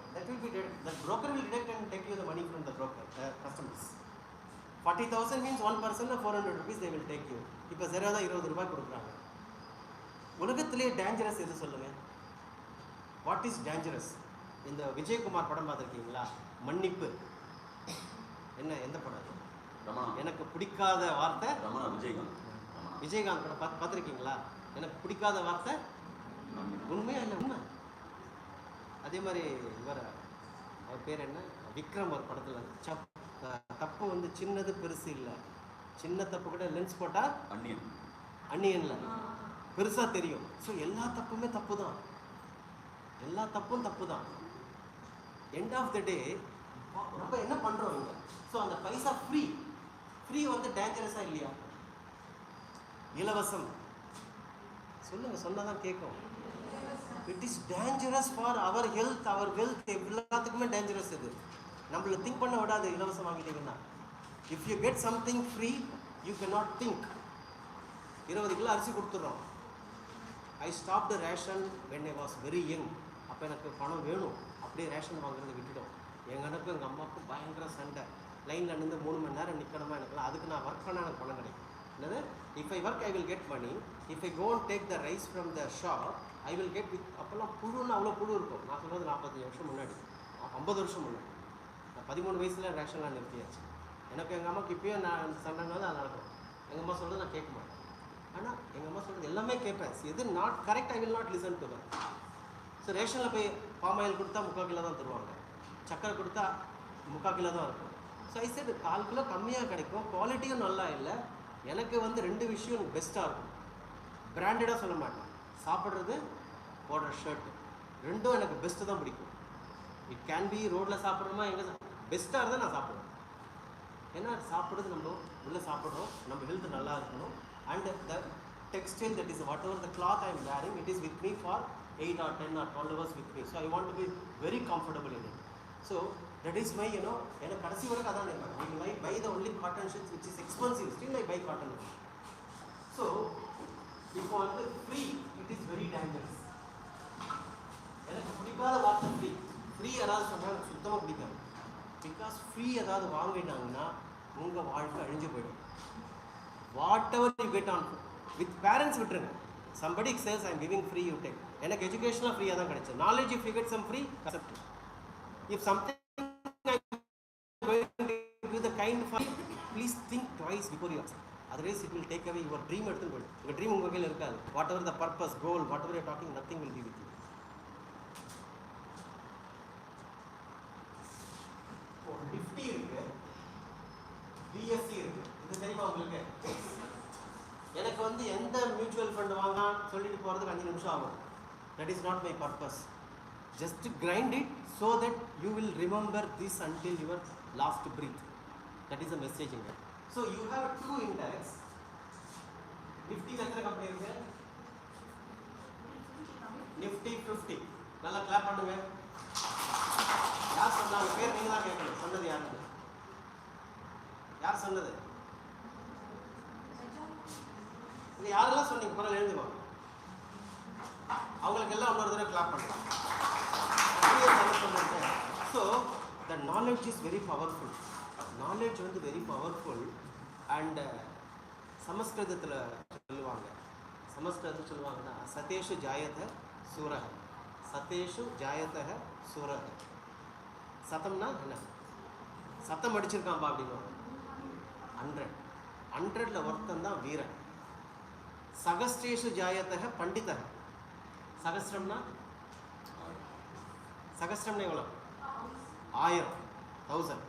The broker will deduct and take you the money from the broker, customers. 40,000 means one person 400 rupees they will take you. இப்போ சரியாக 20 ரூபாய் கொடுக்குறாங்க. உலகத்திலே dangerous எது சொல்லுங்க? What is dangerous? இந்த விஜயகுமார் படம் பார்த்துருக்கீங்களா? மன்னிப்பு. என்ன எந்த படம்? எனக்கு பிடிக்காத வார்த்தை விஜயகாந்த் படம் பார்த்துருக்கீங்களா? எனக்கு பிடிக்காத வார்த்தை உண்மையா இல்லை? உண்மை. அதே மாதிரி இவர் அவர் பேர் என்ன, விக்ரம் ஒரு படத்தில் தப்பு வந்து சின்னது பெருசு இல்லை, சின்ன தப்பு கூட லென்ஸ் போட்டால் அன்னியன்ல பெருசாக தெரியும். ஸோ எல்லா தப்புமே தப்பு தான், எல்லா தப்பும் தப்பு தான். எண்ட் ஆஃப் த டே நம்ம என்ன பண்ணுறோம் இங்கே? ஸோ அந்த பைசா ஃப்ரீ வந்து டேஞ்சரஸாக இல்லையா? இலவசம் சொல்லுங்கள், சொன்னால் தான் கேட்கும். It is dangerous for our health, our wealth, எல்லாத்துக்குமே டேஞ்சரஸ் இது. நம்மளை திங்க் பண்ண விடாது இலவசம் வாங்கிட்டீங்கன்னா. If you get something free you can not think. 20 kilo அரிசி கொடுத்துட்றோம். I stop the ration when I was very young. அப்போ எனக்கு பணம் வேணும், அப்படியே ரேஷன் வாங்குறதை விட்டுட்டோம். எங்கள் அண்ணனுக்கும் எங்கள் அம்மாவுக்கும் பயங்கர சண்டை. லைனில் நின்று 3 மணி நேரம் நிற்கணுமா எனக்குலாம். அதுக்கு நான் ஒர்க் பண்ணால் எனக்கு பணம் கிடைக்கும். என்னது? If I work I will get money. If I go and take the rice from the shop I will get with. அப்போல்லாம் புழுன்னு அவ்வளோ புழு இருக்கும். நான் சொல்கிறது 45 வருஷம் முன்னாடி, 50 வருஷம் முன்னாடி. நான் 13 வயசில் ரேஷன்லாம் நிறுத்தியாச்சு. எனக்கு எங்கள் அம்மாவுக்கு இப்போயும் நான் சண்டைனால அது நடக்கும். எங்கள் அம்மா சொல்கிறது நான் கேட்க மாட்டேன். ஆனால் எங்கள் அம்மா சொல்கிறது எல்லாமே கேட்பேன். எது not correct I will not listen to that. So ரேஷனில் போய் பாம் ஆயில் கொடுத்தா 3/4 கிலோ தான் தருவாங்க, சக்கரை கொடுத்தா 3/4 கிலோ தான் இருக்கும். ஸோ ஐ சைடு 4 கிலோ கம்மியாக கிடைக்கும், குவாலிட்டியும் நல்லா இல்லை. எனக்கு வந்து 2 விஷயம் பெஸ்ட்டாக இருக்கும். பிராண்டடாக சொல்ல மாட்டேன், சாப்பிட்றது போடுற ஷர்ட்டு ரெண்டும் எனக்கு பெஸ்ட்டு தான் பிடிக்கும். இட் கேன் பி ரோட்டில் சாப்பிட்றோமா எங்கே பெஸ்ட்டாக இருந்தால் நான் சாப்பிடுவேன். ஏன்னா சாப்பிட்றது நம்ம உள்ளே சாப்பிட்றோம், நம்ம ஹெல்த் நல்லா இருக்கணும். And the textile that is whatever the cloth I am wearing it is with me for 8 or 10 or 12 hours with me. So I want to be very comfortable in it. So that is my, எனக்கு கடைசி வரைக்கும் அதான் நினைப்பேன். I buy the only cotton shirts which is expensive, still I buy cotton. So இப்போ வந்து free it is very dangerous. எனக்கு பிடிக்காத வார்த்தை ஃப்ரீ ஏதாவது சொன்னால் எனக்கு சுத்தமாக பிடிக்காது. பிகாஸ் ஃப்ரீ ஏதாவது வாங்கினாங்கன்னா உங்கள் வாழ்க்கை அழிஞ்சு போயிடும். What ever you get on with parents விட்டுருங்க. somebody says I am giving free, you take. எனக்கு எஜுகேஷனாக ஃப்ரீயாக தான் கிடைச்சது. Knowledge if you get some free accept it. If something I am going to give the kind for, please think twice before you accept. Otherwise it will take away your dream. எடுத்து போயிடும். உங்கள் dream உங்கள் கையில் இருக்காது. What ever the purpose, goal, what ever you talking, nothing will be with you. Nifty இருக்கு, BSc இருக்கு, இது தெரியுமா உங்களுக்கு? எனக்கு வந்து எந்த மியூச்சுவல் ஃபண்ட் வாங்க சொல்லிட்டு போகிறதுக்கு 5 நிமிஷம் ஆகும். That is not my purpose. Just grind it so that you will remember this until your last breath. That is a message இங்க. So you have 2 index. நிஃப்டியில் எத்தனை கம்பெனி இருக்கு? நிஃப்டி 50. நல்லா கிளாப் பண்ணுங்க. யார் சொன்னாங்க? பேர் நீங்கள் தான் கேட்கணும். சொன்னது யாருன்னு? யார் சொன்னது? இது யாரெல்லாம் சொன்னீங்க? பரவாயில்ல, எழுதுமா. அவங்களுக்கு எல்லாம் இன்னொரு தடவை கிளாப் பண்ணலாம். So the knowledge is very powerful. Knowledge வந்து வெரி பவர்ஃபுல். அண்ட் சமஸ்கிருதத்தில் சொல்லுவாங்கன்னா சதேஷு ஜாயத சூரக, சதேஷு ஜாயத சூரக. சதம்னா என்ன? சத்தம் அடிச்சிருக்கான்பா அப்படின்னு. 100 100ல் ஒருத்தன் தான் வீரன். சகஸ்ரேஷு ஜாயத்தக பண்டிதக. சகஸ்ரம்னா எவ்வளோ? 1000 1000.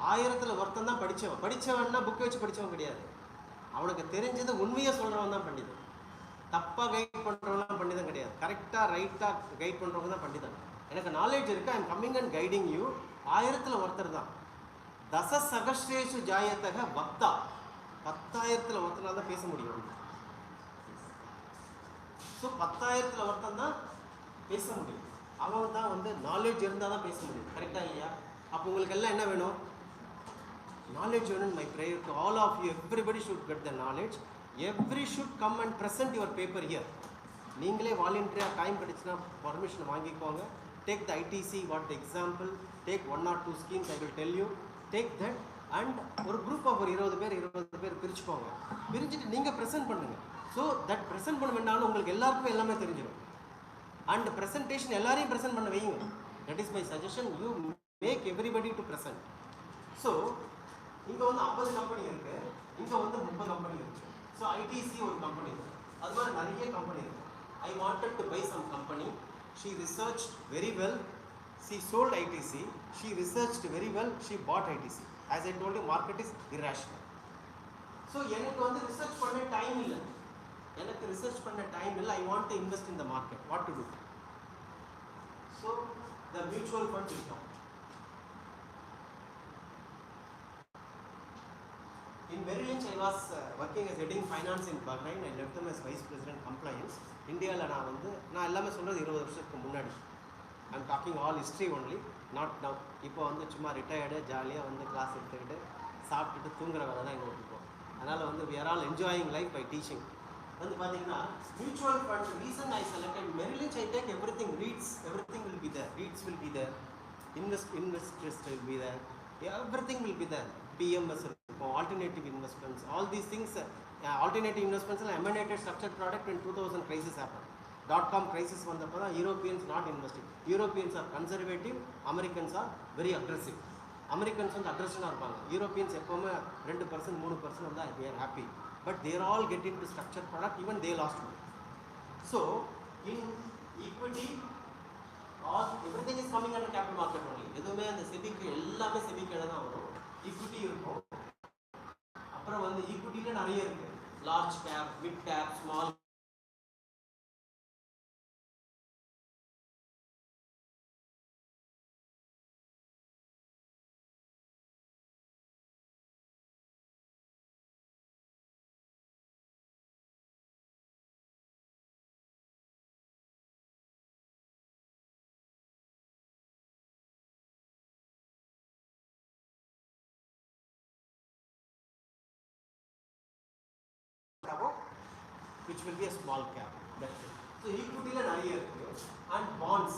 1000ல் ஒருத்தன் தான் படித்தவன். படித்தவன்னா புக்கை வச்சு படித்தவன் கிடையாது. அவனுக்கு தெரிஞ்சது உண்மையை சொல்கிறவன் தான் பண்டிதன். தப்பாக கைட் பண்ணுறவங்களாம் பண்டிதன் கிடையாது. கரெக்டாக ரைட்டாக கைட் பண்ணுறவங்க தான் பண்டிதன். எனக்கு நாலேஜ் இருக்குது, I am coming and guiding you. 1000ல் ஒருத்தர் தான். தச சகஸ்ரேஷு ஜாயத்தக பக்தா. 10,000ல் ஒருத்தனால தான் பேச முடியும். ஸோ 10,000ல் ஒருத்தன் தான் பேச முடியும். அவன் தான் வந்து நாலேஜ் இருந்தால் தான் பேச முடியும். கரெக்டாக இல்லையா? அப்போ உங்களுக்கு எல்லாம் என்ன வேணும்? நாலேஜ் வேணும். My prayer to all of you, everybody should get the knowledge. Every should come and present your paper here. நீங்களே வாலண்டியராக டைம் கிடைச்சுன்னா பர்மிஷன் வாங்கிக்கோங்க. Take the ITC, what the example, take 1 or 2 schemes, I will tell you. Take that and ஒரு group of ஒரு 20 பேர் பிரிச்சுக்கோங்க. பிரிச்சுட்டு நீங்கள் present பண்ணுங்கள். ஸோ தட் ப்ரெசென்ட் பண்ண வேண்டாலும் உங்களுக்கு எல்லாருக்கும் எல்லாமே தெரிஞ்சிடும். அண்ட் ப்ரெசன்டேஷன் எல்லாரையும் ப்ரெசென்ட் பண்ண வைங்க. That is my suggestion. You make everybody to present. So இங்கே வந்து 50 கம்பெனி இருக்குது, இங்கே வந்து 30 கம்பெனி இருக்குது. ஸோ ஐடிசி ஒரு கம்பெனி இருக்குது, அது மாதிரி நிறைய கம்பெனி இருக்குது. I wanted to buy some company. She research very well. She sold ITC. She researched very well. She bought ITC. As I told you, market is irrational. So எனக்கு வந்து research பண்ண time இல்லை. I want to invest in the market. What to do? So the mutual fund will come. In Merrill Lynch, I was working as heading finance in Bahrain. I left them as vice president compliance. இந்தியாவில் நான் எல்லாமே சொல்கிறது 20 வருஷத்துக்கு முன்னாடி. I'm talking all history only, not now. இப்போ வந்து சும்மா retired, ஜாலியாக வந்து கிளாஸ் எடுத்துக்கிட்டு சாப்பிட்டுட்டு தூங்குற வேலை தான் எங்களுக்கு இருக்கும். அதனால் we are all enjoying life by teaching. பார்த்தீங்கன்னா mutual fund reason I selected Merrill Lynch. I take everything, REITs, everything will be there. REITs will be there. Investors will be there. Everything will be there. PMS, alternative investments, all these things. Alternative investments are emanated structured product. In 2000 crisis happened. .com crisis வந்தப்போ தான் Europeans not investing. Europeans are conservative, Americans are very aggressive. Americans வந்து அக்ரெசிவாக இருப்பாங்க. Europeans எப்போவுமே 2% 3% வந்தால் they are happy. But they are all getting to structured product, even they lost money. So in equity, all everything is coming under capital market only. எதுவுமே அந்த செபிக்கு எல்லாமே செபிக்கு தான் வரும். Equity இருக்கும். அப்புறம் வந்து ஈக்விட்டியில் நிறைய இருக்குது. Large cap, mid cap, small which will be a small cap. That's it. So equity நிறைய இருக்கு. And bonds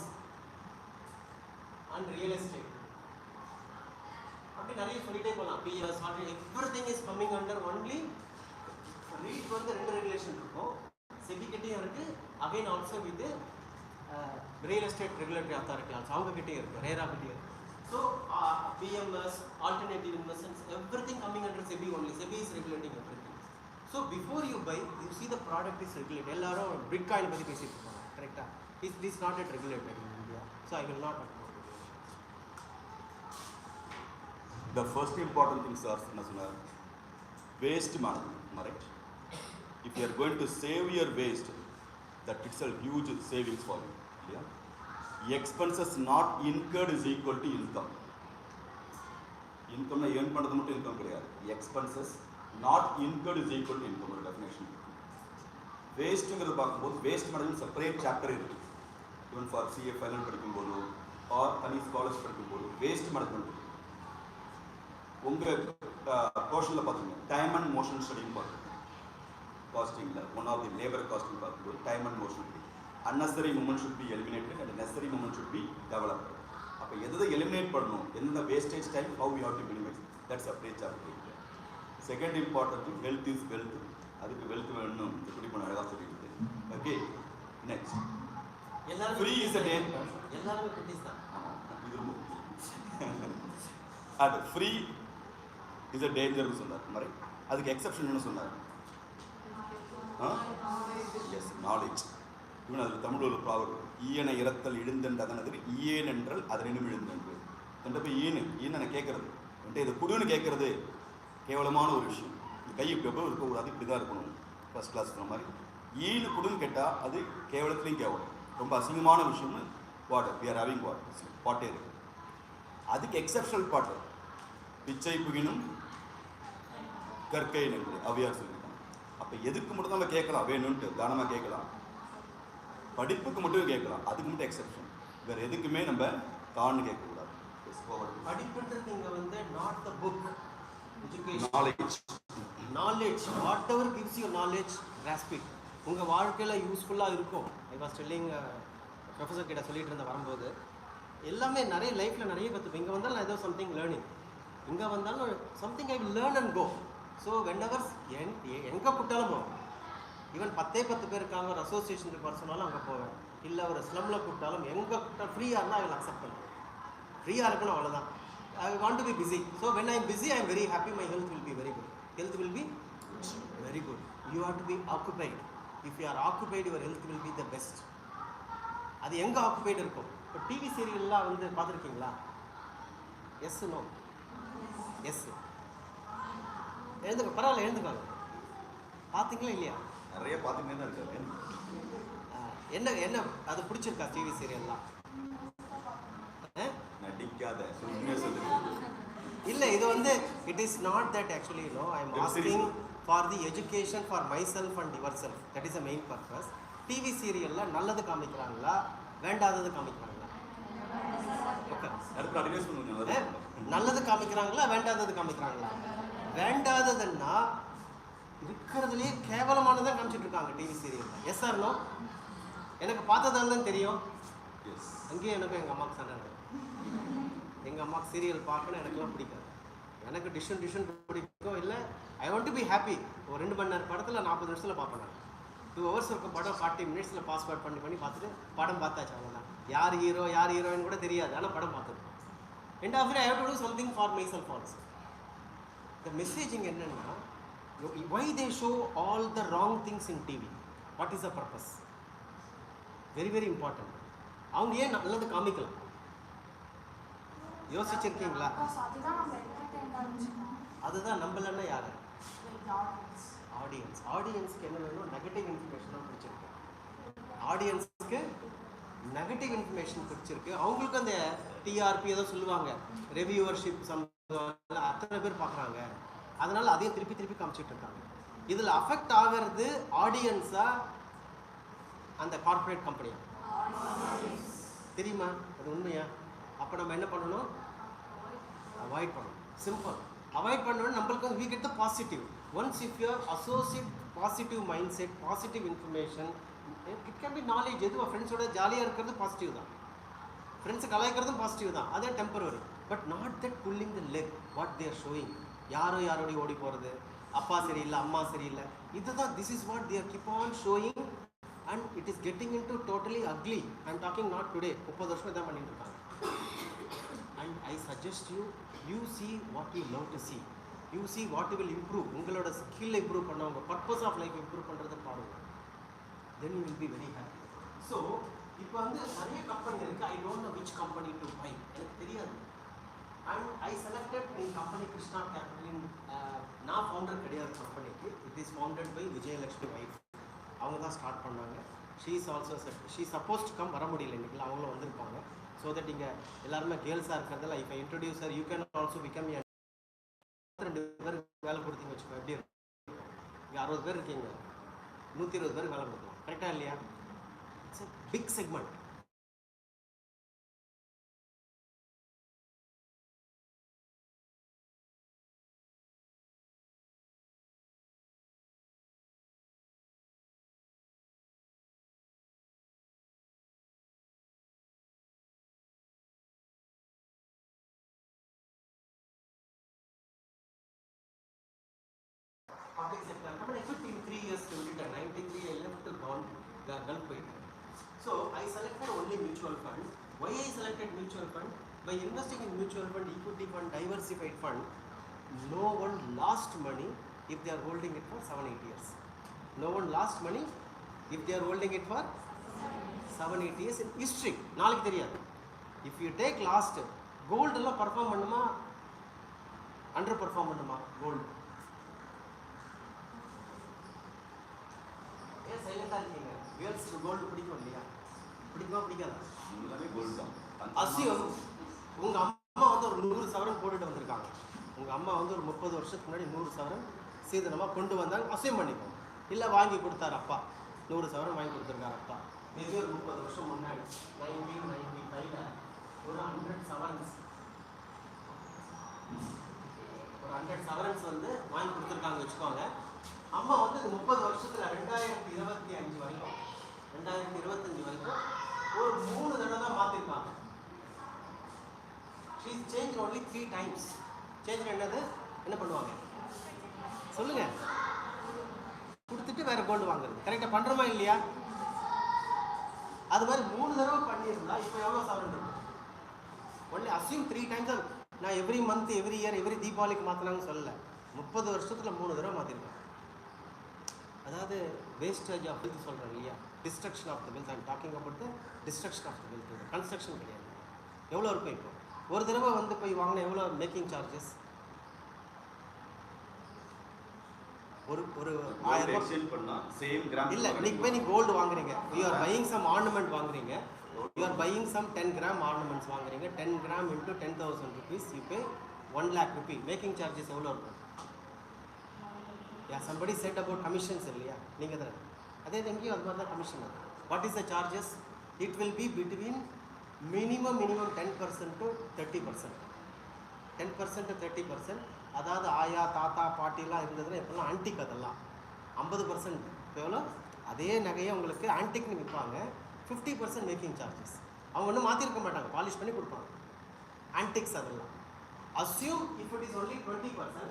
and real estate. அப்படி நிறைய சொல்லிட்டே போகலாம். PS, everything is coming under only. REIT வந்து 2 ரெகுலேஷன் இருக்கும். செபி கிட்டேயும் இருக்கு. Again also with real estate regulatory authority also அவங்க கிட்டே இருக்கு. ரேரா கிட்டே இருக்கு. So PMS, alternative investments, everything coming under SEBI only. SEBI is regulating everything. So before you buy, you see the product is regulated. எல்லாரும் bitcoin பற்றி பேசிட்டு இருக்காங்க. கரெக்டா? This not yet regulated in India. So I will not talk about it. The first important thing, sir, waste management, right? If you are going to save your waste, that itself huge savings for you. Yeah? Expenses not incurred is equal to income. Income earn பண்ணது மட்டும் income கிடையாது. Expenses not incurred is equal to income ஒரு definition. வேஸ்ட்ங்கிறது பார்க்கும்போது waste management separate chapter இருக்கு. Even for CA final படிக்கும்போது or தனி scholars படிக்கும்போது வேஸ்ட் மேனேஜ்மெண்ட் உங்கள் போர்ஷனில் பார்த்தீங்கன்னா டைம் அண்ட் மோஷன் ஸ்டடின்னு பார்த்துருக்கோம். காஸ்டிங்கில் one of the labour costing பார்க்கும்போது time and motion unnecessary movement should be eliminated and necessary movement should be developed. அப்போ எதை எலிமினேட் பண்ணணும், எந்த wastage time, how we have to minimize, that's separate chapter. Second important health is wealth. அதுக்கு wealth வேணும் எப்படி பண்ண அழகாக சொல்லிட்டு. Okay, next free is a day. எல்லாரும் குட்டீஸ் தான். இது ரொம்ப அது ஃப்ரீ இஸ் அ டேஞ்சர்னு சொன்னார் மாதிரி அதுக்கு எக்ஸப்ஷன் சொன்னார். Yes, knowledge. இவன் அதில் தமிழ் ஒரு ப்ராவர்ப், ஈயனை இறத்தல் இழுந்தென்று அதனது ஈயேன் என்றால் அதனினும் இழுந்தென்று. என்கிட்ட போய் ஈன்னு கேட்கறது, என்கிட்ட இதை குடுன்னு கேட்கறது கேவலமான ஒரு விஷயம். இந்த கை எப்போ இருக்கக்கூடாது, இப்படி தான் இருக்கணும். ஃபர்ஸ்ட் கிளாஸ் மாதிரி ஈனு குடுன்னு கேட்டால் அது கேவலத்துலேயும் கேவலம், ரொம்ப அசிங்கமான விஷயம்னு வாட் வி ஆர் ஹேவிங் பாட்டே இருக்கு. அதுக்கு எக்ஸப்ஷனல் பாட்டு பிச்சை புகினும் கற்கை என்று அவையார் சொல்லியிருக்காங்க. அப்போ எதுக்கு மட்டும் நம்ம கேட்கலாம், வேணும்ன்ட்டு தானமாக கேட்கலாம், படிப்புக்கு மட்டும் கேட்கலாம், அதுக்கு மட்டும் எக்ஸப்ஷன். வேறு எதுக்குமே நம்ம தான்னு கேட்கக்கூடாது. படிப்புன்றது இங்கே வந்து not the book, education, knowledge. Knowledge what ever gives you knowledge, grass it. உங்கள் வாழ்க்கையில் யூஸ்ஃபுல்லாக இருக்கும். ஐ வாஸ் டெல்லிங் ப்ரொஃபஸர் கிட்ட சொல்லிட்டு இருந்த வரும்போது எல்லாமே நிறைய லைஃப்பில் நிறைய கற்றுப்பேன். இங்கே வந்தாலும் நான் ஏதோ சம்திங் லேர்னிங், இங்கே வந்தாலும் something I will learn and go. So whenever எங்கே கூட்டாலும் போவேன். ஈவன் 10 பேர் இருக்காங்க, ஒரு அசோசியேஷனுக்கு வர சொன்னாலும் அங்கே போவேன். இல்லை ஒரு ஸ்லம்மில் கூப்பிட்டாலும் எங்கே கூப்பிட்டாலும் ஃப்ரீயாக இருந்தால் ஐ வில் அக்செப்ட் பண்ணுவேன். ஃப்ரீயாக இருக்கணும், அவ்வளோதான். ஐ want to be busy. So when I am busy I am very happy, my health will be very good. Health will be very good. You have to be occupied. If you are occupied, your health will be the best. அது எங்கே occupied இருக்கும்? இப்போ TV சீரியல்லாம் வந்து பார்த்துருக்கீங்களா? S, no, S. எழுந்துக்க, பரவாயில்ல, எழுந்துக்காங்க. பார்த்தீங்களா இல்லையா? நிறைய பார்த்துக்கிட்டே தான் இருக்காரு. என்ன என்ன அது பிடிச்சிருக்கா டிவி சீரியல்லாம்? நடிக்காத சொல்லு. இல்லை, இது வந்து it is not that actually. No, I am asking for the education for myself and yourself. That is the main purpose. TV சீரியலில் நல்லது காமிக்கிறாங்களா, வேண்டாதது காமிக்கிறாங்களா? நல்லது காமிக்கிறாங்களா, வேண்டாதது காமிக்கிறாங்களா? வேண்டாததுன்னா இருக்கிறதுலேயே கேவலமானதான் காமிச்சிட்டு இருக்காங்க TV serial. Yes or no? எனக்கு பார்த்ததால தான் தெரியும். அங்கேயும் எனக்கும் எங்கள் அம்மாவுக்கு சண்டை நடக்கும். எங்கள் அம்மாவுக்கு சீரியல் பார்க்கணும் எனக்குலாம் பிடிக்காது. எனக்கு டிஷன் பிடிக்கும். இல்லை, I want to be happy. ஒரு 2 மணி நேரம் படத்தில் 40 நிமிஷத்தில் பார்ப்பேன் நான். 2 hours இருக்கும் படம், 40 minutes பாஸ்வேர்ட் பண்ணி பார்த்துட்டு படம் பார்த்தாச்சு, அவ்வளோதான். யார் ஹீரோ யார் ஹீரோயின் கூட தெரியாது, ஆனால் படம் பார்த்துருக்கோம். And after I have to do something for my self also. The messaging என்னென்னா, why they show all the wrong things in TV? What is the purpose? Very very important. அவங்க ஏன் நல்லது காமிக்கலாம்? யோசிச்சிருக்கீங்களா? அதுதான் நம்மளன்னா யாரு? ஆடியன்ஸ். ஆடியன்ஸ்க்கு என்ன வேணும்? நெகட்டிவ் இன்ஃபர்மேஷன் தான் பிடிச்சிருக்கு. ஆடியன்ஸுக்கு நெகட்டிவ் இன்ஃபர்மேஷன் பிடிச்சிருக்கு. அவங்களுக்கு அந்த டிஆர்பி ஏதோ சொல்லுவாங்க, ரெவியூவர்ஷிப் அத்தனை பேர் பார்க்குறாங்க, அதனால் அதையும் திருப்பி காமிச்சிட்டு இருக்காங்க. இதில் அஃபெக்ட் ஆகிறது ஆடியன்ஸா அந்த கார்பரேட் கம்பெனியா? தெரியுமா? அது உண்மையா? அப்போ நம்ம என்ன பண்ணணும்? அவாய்ட் பண்ணணும். சிம்பிள். அவாய்ட் பண்ணணும். நம்மளுக்கு we get the positive. Once if you associate positive mindset, positive information, it can be knowledge. எதுவும் ஃப்ரெண்ட்ஸோட ஜாலியாக இருக்கிறது பாசிட்டிவ் தான், ஃப்ரெண்ட்ஸை கலாய்க்கிறதும் பாசிட்டிவ் தான், அதே temporary. But not that pulling the leg what they're showing. யாரோடய ஓடி போகிறது, அப்பா சரியில்லை அம்மா சரியில்லை, இதுதான். This is what they're keep on showing and it is getting into totally ugly. I am talking not today, 30 வருஷம் இதான் பண்ணிட்டு இருக்காங்க. And I suggest you see what you love to see. You see what will improve. உங்களோட skill improve பண்ண, உங்கள் purpose of life improve பண்ணுறதை பாருங்கள். Then you will be very happy. So இப்போ வந்து நிறைய கம்பெனி இருக்குது. I don't know which company to buy, எனக்கு தெரியாது. And I selected in company Krishna கேபிட்டலின். நான் ஃபவுண்டர் கிடையாது கம்பெனிக்கு. It is founded by Vijayalakshmi wife. அவங்க தான் ஸ்டார்ட் பண்ணாங்க. She is also she suppose to come, வர முடியல இன்றைக்கி, அவங்களும் வந்திருப்பாங்க. ஸோ தட் இங்கே எல்லாருமே கேர்ள்ஸாக இருக்கிறதில்ல. இப்போ introduce sir, you can also become 2 பேருக்கு வேலை கொடுத்தீங்க வச்சுக்கோ, எப்படி இருக்கும்? இங்கே 60 பேர் இருக்கீங்க, 120 பேருக்கு வேலை கொடுக்கலாம். கரெக்டாக இல்லையா? It's a big segment. Public sector. I quit in 3 years to return. 93 I left the Gulf. So I selected only mutual fund. Why I selected mutual fund? By investing in mutual fund, equity fund, diversified fund, no one lost money if they are holding it for 7-8 years. No one lost money if they are holding it for 7-8 years in history. நாளைக்கு தெரியாது. If you take last, gold எல்லாம் perform பண்ணுமா under perform பண்ணுமா gold? ஏன் சைலண்டா இருக்கீங்க? கேர்ள்ஸ்க்கு gold பிடிக்கும் இல்லையா? பிடிக்குமா பிடிக்காதா? எல்லாமே கோல்டு தான். அசியம். உங்க அம்மா வந்து ஒரு 100 சவரன் போட்டுட்டு வந்திருக்காங்க. உங்க அம்மா வந்து ஒரு 30 வருஷத்துக்கு முன்னாடி 100 சவரன் சீதனமா கொண்டு வந்தாங்க. அசியம் பண்ணிப்போம். இல்ல வாங்கி கொடுத்தாரு அப்பா. 100 சவரன் வாங்கி கொடுத்துருக்காரு அப்பா. மேபி ஒரு 30 வருஷம் முன்னாடி 1995ல ஒரு 100 சவரன்ஸ் வந்து வாங்கி கொடுத்துருக்காங்க வச்சுக்கோங்க. அம்மா வந்து 30 வருஷத்துல 2025 வரைக்கும் 2025 வரைக்கும் ஒரு 3 தடவை தான் மாத்திருக்காங்க. She is changed only 3 times. Change என்னது? என்ன பண்ணுவாங்க சொல்லுங்க? கொடுத்துட்டு வேற கோல்டு வாங்குறது. கரெக்டா பண்றோமா இல்லையா? அது மாதிரி 3 தடவை பண்ணியிருந்தா இப்போ எவ்வளோ சவரன் இருக்கும்? Only assume 3 times. நான் every month, every year, every தீபாவளிக்கு மாற்றினாங்கன்னு சொல்லலை. 30 வருஷத்தில் 3 தடவை மாற்றிருக்கேன். அதாவது வேஸ்டேஜ் ஆஃப் வெல்த் சொல்கிறேன் இல்லையா? Destruction of the wealth. I'm talking about the destruction of the wealth. Construction கிடையாது. எவ்வளோ இருக்கும் இப்போ? ஒரு தடவை வந்து போய் வாங்கினா எவ்வளோ மேக்கிங் சார்ஜஸ்? ஒரு 1000 எக்ஸ்சேஞ்ச் பண்ணா சேம் கிராம் இல்ல. இன்னைக்கு போய் நீ கோல்டு வாங்குறீங்க, you are buying some ornament வாங்குறீங்க, you are buying some 10 gram ornaments வாங்குறீங்க. 10 gram into 10,000 rupees, you pay 1 lakh rupee. Making charges எவ்வளோ இருக்கும்? Ya somebody said about commissions இல்லையா? நீங்கள் தானே அதே எங்கேயும் அது மாதிரி தான் commission. What is the charges? It will be between minimum 10% to 30%. 10% to 30%. அதாவது ஆயா தாத்தா பாட்டிலாம் இருந்ததுன்னா இப்போல்லாம் ஆன்டிக். அதெல்லாம் 50%. இப்போ எவ்வளோ? அதே நகையை உங்களுக்கு ஆன்டிக்னு விற்பாங்க. 50% மேக்கிங் சார்ஜஸ். அவங்க ஒன்றும் மாற்றிருக்க மாட்டாங்க, பாலிஷ் பண்ணி கொடுப்பாங்க. ஆன்டிக்ஸ் அதெல்லாம். Assume if it is only 20%,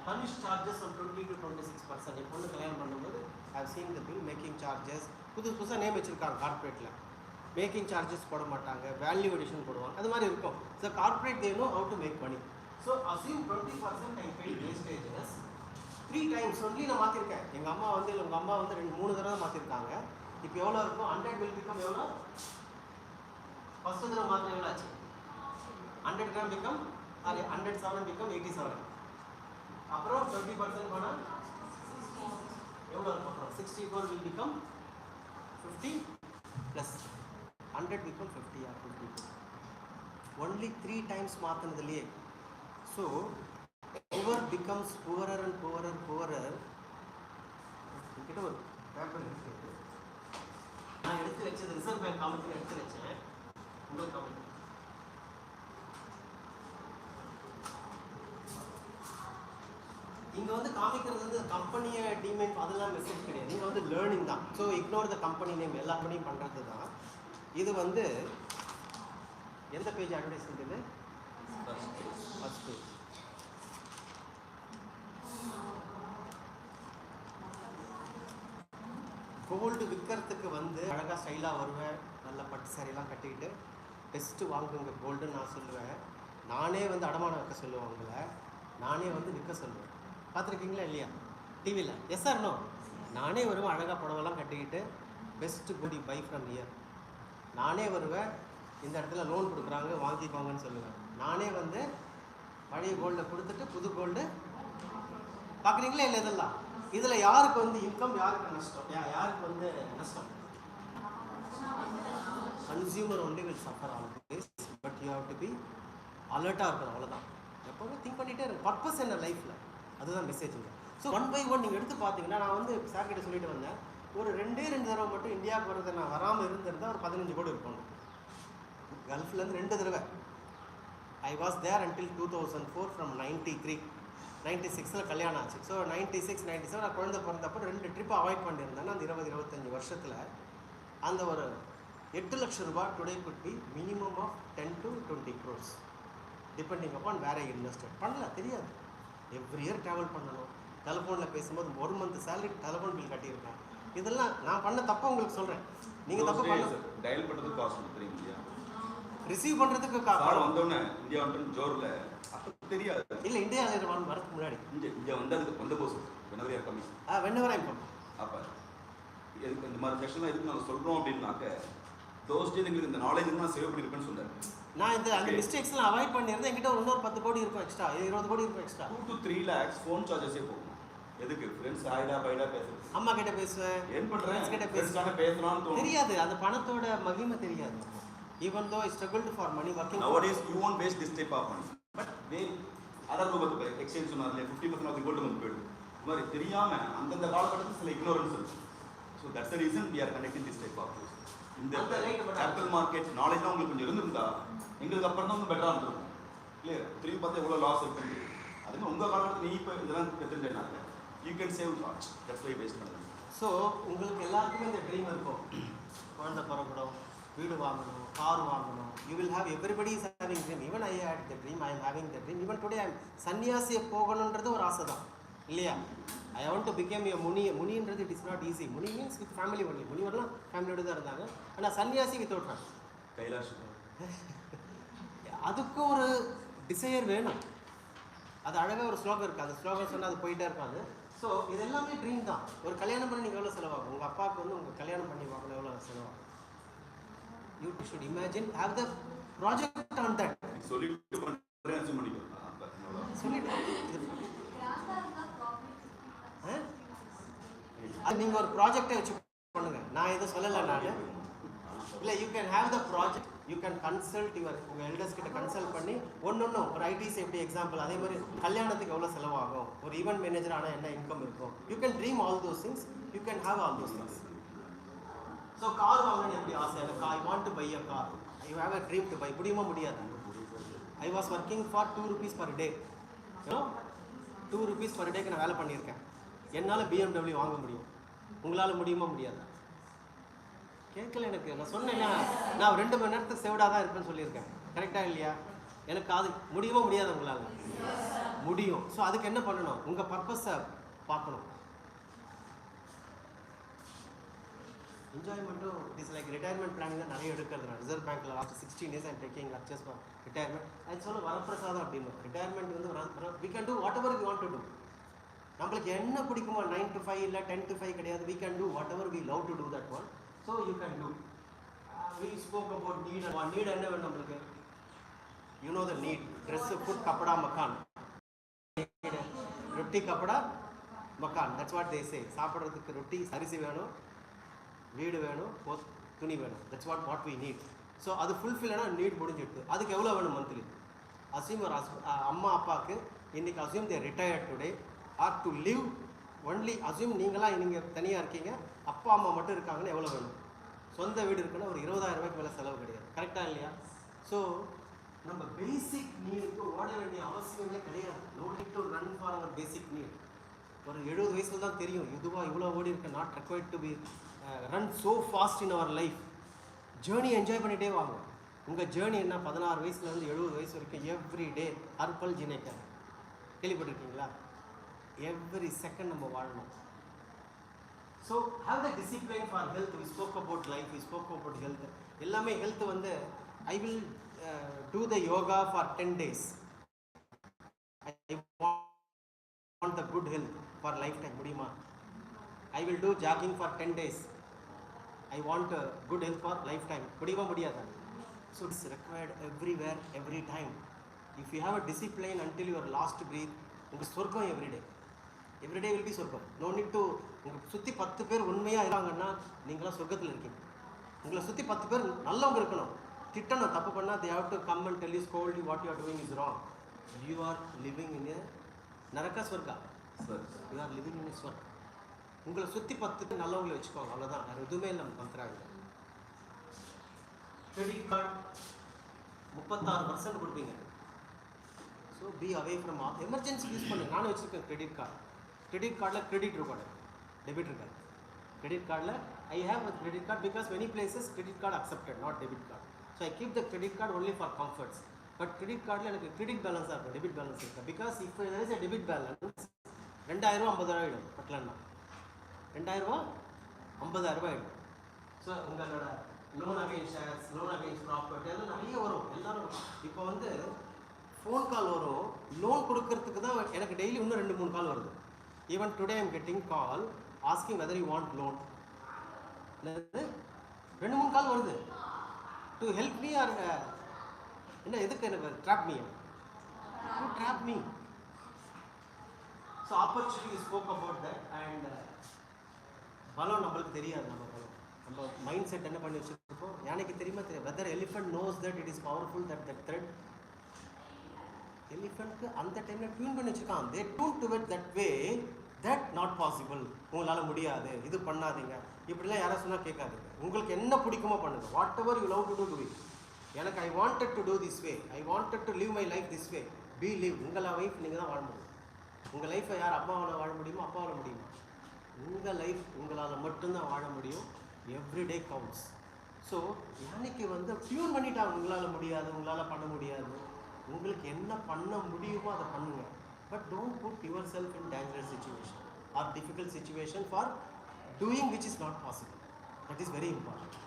commission charges ஒரு 20 to 26%. இப்போ வந்து கல்யாணம் பண்ணும்போது I have seen the bill. Making charges புதுசாக நேம் வச்சுருக்காங்க கார்பரேட்டில். மேக்கிங் சார்ஜஸ் போட மாட்டாங்க, வேல்யூ அடிஷன் போடுவாங்க. அது மாதிரி இருக்கும். So corporate they know how to make money. So assume 20% I paid wastages 3 times only நான் மாற்றிருக்கேன். எங்கள் அம்மா வந்து இல்லை, உங்கள் அம்மா வந்து 2-3 தடவை மாற்றிருக்காங்க. இப்போ எவ்வளோ இருக்கும்? 100 will become எவ்வளோ? ஃபஸ்ட்டு தடவை மாத்திரம் எவ்வளோ ஆச்சு? 100 கிராம் become 107 become 87. அப்புறம் 20% போனால் எவ்வளோ இருக்கும்? அப்புறம் 64 will become 50 plus 100 become 50 or 50. Only 3 times மாற்றினதுலையே. So poor becomes poorer and poorer. கிட்ட ஒரு பேப்பர் இருக்கு, நான் எடுத்து வச்சது ரிசர்வ் பேங்க் காமெண்ட்ல எடுத்து வச்சேன். உங்களுக்கு காமெண்ட் இங்கே வந்து காமிக்கிறது வந்து கம்பெனியை டிமேட் அதெல்லாம் மெசேஜ் கிடையாது. நீங்கள் வந்து லேர்னிங் தான். So ignore the company name. எல்லா கம்பெனியும் பண்ணுறது தான். இது வந்து எந்த பேஜ் அட்வர்டைஸ்மெண்ட்? இது ஃபர்ஸ்ட் பேஜ். கோல்டு விற்கிறதுக்கு வந்து அழகாக ஸ்டைலாக வருவேன், நல்ல பட்டு சாரியெல்லாம் கட்டிக்கிட்டு பெஸ்ட்டு வாங்குங்க கோல்டுன்னு நான் சொல்லுவேன். நானே வந்து அடமானம் வைக்க சொல்லுவேன் உங்களை. நானே வந்து விற்க சொல்லுவேன். பார்த்துருக்கீங்களா இல்லையா டிவியில்? Yes or no? நானே வருவேன் அழகாக புடவெல்லாம் கட்டிக்கிட்டு best gold buy from year. நானே வருவேன், இந்த இடத்துல லோன் கொடுக்குறாங்க வாங்கிக்கோங்கன்னு சொல்லுவேன். நானே வந்து பழைய கோல்டை கொடுத்துட்டு புது கோல்டு பார்க்குறீங்களா இல்லை? இதெல்லாம் இதில் யாருக்கு வந்து இன்கம், யாருக்கு நஷ்டம்? யாருக்கு வந்து நஷ்டம்? Consumer only will suffer all this. But you have to be அலர்ட்டாக இருக்கணும். அவ்வளோதான். எப்போவுமே திங்க் பண்ணிகிட்டே இருக்கும். பர்பஸ் என்ன லைஃப்பில், அதுதான் மெசேஜுங்க. ஸோ 1 by 1 நீங்கள் எடுத்து பார்த்தீங்கன்னா, நான் வந்து சார் கிட்ட சொல்லிட்டு வந்தேன், ஒரு 2 தடவை மட்டும் இந்தியாவுக்கு வரதை நான் வராமல் இருந்திருந்தால் ஒரு 15 கோடி இருக்கணும். கல்ஃப்லேருந்து 2 தடவை. I was there until 2004 from 93. 96ல் கல்யாணம் ஆச்சு. ஸோ 96, 97 நான் குழந்தை பிறந்தப்போ 2 ட்ரிப்பு அவாய்ட் பண்ணியிருந்தேன்னா அந்த 20-25 வருஷத்தில் அந்த ஒரு 8 லட்சம் ரூபாய் today could be minimum of 10 to 20 crores depending upon வேற இன்வெஸ்டட். பண்ணல தெரியாது. எவ்ரி இயர் ட்ராவல் பண்ணணும். டெலிஃபோனில் பேசும்போது 1 month சேலரி டெலிஃபோன் பில் கட்டியிருக்கேன். இதெல்லாம் நான் பண்ண தப்ப உங்களுக்கு சொல்கிறேன். நீங்கள் தப்பு பண்ண டயல் பண்ணுறது காஸ்ட் தெரியுங்களா? ரிசீவ் பண்ணுறதுக்கு சார் வந்தோடனே இந்தியா வந்துட்டு ஜோரில் அப்போ தெரியாது. இல்லை இந்தியாவில் வரதுக்கு முன்னாடி இங்கே வந்து அதுக்கு வந்த போது வெனவர் யார் கம்மி வென்னவர் ஐம் கம்மி. அப்போ எதுக்கு இந்த மாதிரி செஷன்லாம் எதுக்கு நாங்கள் சொல்கிறோம் அப்படின்னாக்க தோஸ் டே எங்களுக்கு இந்த நாலேஜ் நான் சேவ் பண்ணியிருப்பேன்னு சொன்னார். நான் இந்த அந்த மிஸ்டேக்ஸ்லாம் அவாய்ட் பண்ணியிருந்தேன். என்கிட்ட இன்னொரு 10 கோடி இருக்கும் எக்ஸ்ட்ரா, 20 கோடி இருக்கும் எக்ஸ்ட்ரா. 2 to 3 lakhs ஃபோன் சார்ஜஸே போகும். எதுக்கு ஃப்ரெண்ட்ஸ் ஆயிடா பைடா பேசுறது, அம்மா கிட்ட பேசுவேன், ஏன் பண்ணுறேன் கிட்ட பேசலாம்னு தோணும். தெரியாது, அந்த பணத்தோட மகிமை தெரியாது. Even though I struggled for money working nowadays you won't waste this type of money, but they other ரூபத்து எக்ஸ்சேஞ்ச் சொன்னார்ல 50% ஆஃப் தி கோல்டு வந்து போயிடும். இது மாதிரி தெரியாம அந்தந்த காலகட்டத்தில் சில இக்னோரன்ஸ் இருக்கு. So that's the reason we are connecting this type of இந்த கேபிட்டல் மார்க்கெட் நாலேஜ்லாம் உங்களுக்கு கொஞ்சம் இருந்திருந்தா எங்களுக்கு அப்புறம் தான் வந்து பெட்டராக இருந்திருக்கும். இல்லையா திரும்பி பார்த்தா எவ்வளோ லாஸ் இருக்கு. அதுமாதிரி உங்கள் காலகட்டத்தில் நீ இப்போ இதெல்லாம் தெரிஞ்சதுனால you can save lots. That's why waste பண்ணுறது. ஸோ உங்களுக்கு எல்லாருக்குமே இந்த ட்ரீம் இருக்கும், குழந்தை பிறக்கணும், வீடு வாங்கணும், கார் வாங்கணும். You will have everybody is having dream. Even I had the dream, I am having the dream. Even today I am சன்னியாசியை போகணுன்றது ஒரு ஆசை தான் இல்லையா? I want to become a muni. முனின்றது it is not easy. Muni means with family only. முனிவரெலாம் ஃபேமிலியோடு தான் இருந்தாங்க. ஆனால் சன்னியாசி வித்தவுட் ஃபேமிலி, கைலாஷ். அதுக்கு ஒரு டிசையர் வேணும். அது அழகாக ஒரு ஸ்லோகம் இருக்குது, அந்த ஸ்லோகம் சொன்னால் அது போயிட்டே இருக்காது. ஸோ இது எல்லாமே ட்ரீம் தான். ஒரு கல்யாணம் பண்ணி நீங்கள் எவ்வளோ செலவாகும்? உங்கள் அப்பாவுக்கு வந்து உங்கள் கல்யாணம் பண்ணி வாங்கணும் எவ்வளோ செலவாகும்? You should imagine, have the project on that. சொல்லிட்டு அது நீங்கள் ஒரு ப்ராஜெக்டை வச்சு பண்ணுங்க. நான் எதுவும் சொல்லலை நான் இல்லை. You can have the project, you can consult your உங்கள் எல்டர்ஸ் கிட்ட கன்சல்ட் பண்ணி ஒன்றும் ஒரு ஐடி சேஃப்டி எக்ஸாம்பிள், அதே மாதிரி கல்யாணத்துக்கு எவ்வளோ செலவாகும், ஒரு ஈவெண்ட் மேனேஜர் ஆனால் என்ன இன்கம் இருக்கும். You can dream all those things, you can have all those things. So car வாங்கணும்னு எப்படி ஆசை எனக்கு? I want to buy a car. I have a dream to buy. முடியுமா? முடியாது. I was working for 2 rupees per day. 2 rupees per டேக்கு நான் வேலை பண்ணியிருக்கேன். என்னால் BMW வாங்க முடியும். உங்களால் முடியுமா? முடியாது. கேட்கல எனக்கு. நான் சொன்னேன்னா நான் 2 மணி நேரத்துக்கு சேவ்டாக தான் இருப்பேன்னு சொல்லியிருக்கேன். கரெக்டாக இல்லையா? எனக்கு அது முடியுமா? முடியாது. உங்களால் முடியும். ஸோ அதுக்கு என்ன பண்ணணும்? உங்கள் பர்பஸை பார்க்கணும். என்ஜாய்மெண்ட்டும் it is like retirement planning தான் நிறைய எடுக்கிறது. நான் ரிசர்வ் பேங்க்கில் last 16 years I'm taking lectures for retirement. அது சொல்ல வரப்பிரசாதம் அப்படின்னு. ரிட்டையர்மெண்ட் வந்து we can do whatever we want to do. நம்மளுக்கு என்ன பிடிக்குமோ 9 to 5 இல்லை 10 to 5 கிடையாது. We can do whatever we love to do that one. So you can do. We spoke about need. Need என்ன வேணும் நம்மளுக்கு? You know the need. Dress, food, கப்படா, மக்கான். ரொட்டி, கப்படா, மக்கான். தட்ஸ் வாட் தே சே. சாப்பிட்றதுக்கு ரொட்டி, அரிசி வேணும், வீடு வேணும், துணி வேணும். That's what we need. So அது ஃபுல்ஃபில் ஆனால் நீட் முடிஞ்சிடுது. அதுக்கு எவ்வளோ வேணும் மந்த்லி? அசியூம் ஒரு அம்மா அப்பாவுக்கு இன்றைக்கி assume they retired today or to live only. Assume நீங்கள் தனியாக இருக்கீங்க, அப்பா அம்மா மட்டும் இருக்காங்கன்னு எவ்வளோ வேணும்? சொந்த வீடு இருக்குன்னா ஒரு 20,000 ரூபாய்க்கு மேலே செலவு கிடையாது. கரெக்டாக இல்லையா? ஸோ நம்ம பேசிக் நீடுக்கு ஓட வேண்டிய அவசியமே கிடையாது. No need to run for our basic need. ஒரு 70 வயசில் தான் தெரியும் இதுவாக இவ்வளோ ஓடி இருக்கு. Not required to be run so fast in our life. Journey enjoy பண்ணிகிட்டே வாங்க. உங்கள் ஜேர்னி என்ன? 16 வயசுலேருந்து 70 வயசு வரைக்கும் எவ்ரி டே ஹர்பல் ஜினேக்கர் கேள்விப்பட்டிருக்கீங்களா? எவ்ரி செகண்ட் நம்ம வாழணும். So have the discipline for health. We spoke about life, we spoke about health. எல்லாமே ஹெல்த் வந்து I will do the yoga for 10 days. I want the good health for life time. முடியுமா? I will do jogging for 10 days. I want good health for lifetime. முடியுமா? முடியாது. So it's required everywhere, every time. If you have a discipline until your last breath, உங்கள் சொர்க்கம் every day will be சொர்க்கம். No need to உங்களை சுற்றி 10 பேர் உண்மையாக இருக்காங்கன்னா நீங்களாம் சொர்க்கத்தில் இருக்கீங்க. உங்களை சுற்றி 10 பேர் நல்லவங்க இருக்கணும். திட்டணும், தப்பு பண்ணால் they have to come and tell you, scold you, what you are doing is wrong. You are living in a நரக Swarga. You are living in a Swarga. உங்களை சுற்றி 10 பேர் நல்லவங்களை வச்சுக்கோங்க. அவ்வளோதான். வேறு எதுவுமே இல்லை. நம்ம பண்ணுறாங்க. கிரெடிட் கார்டு 36% கொடுப்பீங்க. So B away from emergency use பண்ணுங்க. நானும் வச்சுருக்கேன் கிரெடிட் கார்டு. கிரெடிட் கார்டில் கிரெடிட் இருக்காது, டெபிட் இருக்காது. கிரெடிட் கார்டில் ஐ have a credit card because many places credit card accepted, not debit card. So I keep the credit card only for comforts. But credit கார்டில் எனக்கு credit பேலன்ஸாக இருக்கும், debit balance இருக்குது. Because இப்போ there is a debit balance 2000 ரூபா 50,000 ஆகிடும். பட்டலன்னா 2000 ரூபா 50,000 ரூபாய் ஆகிடும். ஸோ உங்களோட loan against shares, loan against property, எல்லாம் நிறைய வரும். எல்லாரும் இப்போ வந்து ஃபோன் கால் வரும், லோன் கொடுக்கறதுக்கு தான் எனக்கு டெய்லி இன்னும் 2-3 கால் வருது. Even today I'm getting call asking whether you want loan. 2-3 கால் வருது டு ஹெல்ப் மீ ஆர் என்ன, எதுக்கு எனக்கு drop me, to drop me. So opportunity spoke about that. And பலம் நம்மளுக்கு தெரியாது. நம்ம மைண்ட் செட் என்ன பண்ணி வச்சுருக்கோம், யானைக்கு தெரியுமா தெரியும். Whether elephant knows that it is powerful, that thread எலிஃபண்ட்க்கு அந்த டைமில் டியூன் பண்ணி வச்சுருக்கான். They tune to it that way that not possible, உங்களால் முடியாது, இது பண்ணாதீங்க, இப்படிலாம் யாராவது சொன்னால் கேட்காதீங்க. உங்களுக்கு என்ன பிடிக்குமோ பண்ணுங்க. Whatever you love to do do it. எனக்கு I wanted to do this way, I wanted to live my life this way, be live. உங்கள் லைஃப் நீங்கள் தான் வாழ முடியும். உங்கள் லைஃப்பை யார் அம்மாவால் வாழ முடியுமோ, அப்பாவால் முடியுமா? உங்கள் லைஃப் உங்களால் மட்டும்தான் வாழ முடியும். Everyday counts. ஸோ யானைக்கு வந்து டியூன் பண்ணிட்டாங்க, உங்களால் முடியாது, உங்களால் பண்ண முடியாது. உங்களுக்கு என்ன பண்ண முடியுமோ அதை பண்ணுங்க. But don't put yourself in dangerous situation or difficult situation for doing which is not possible. That is very important.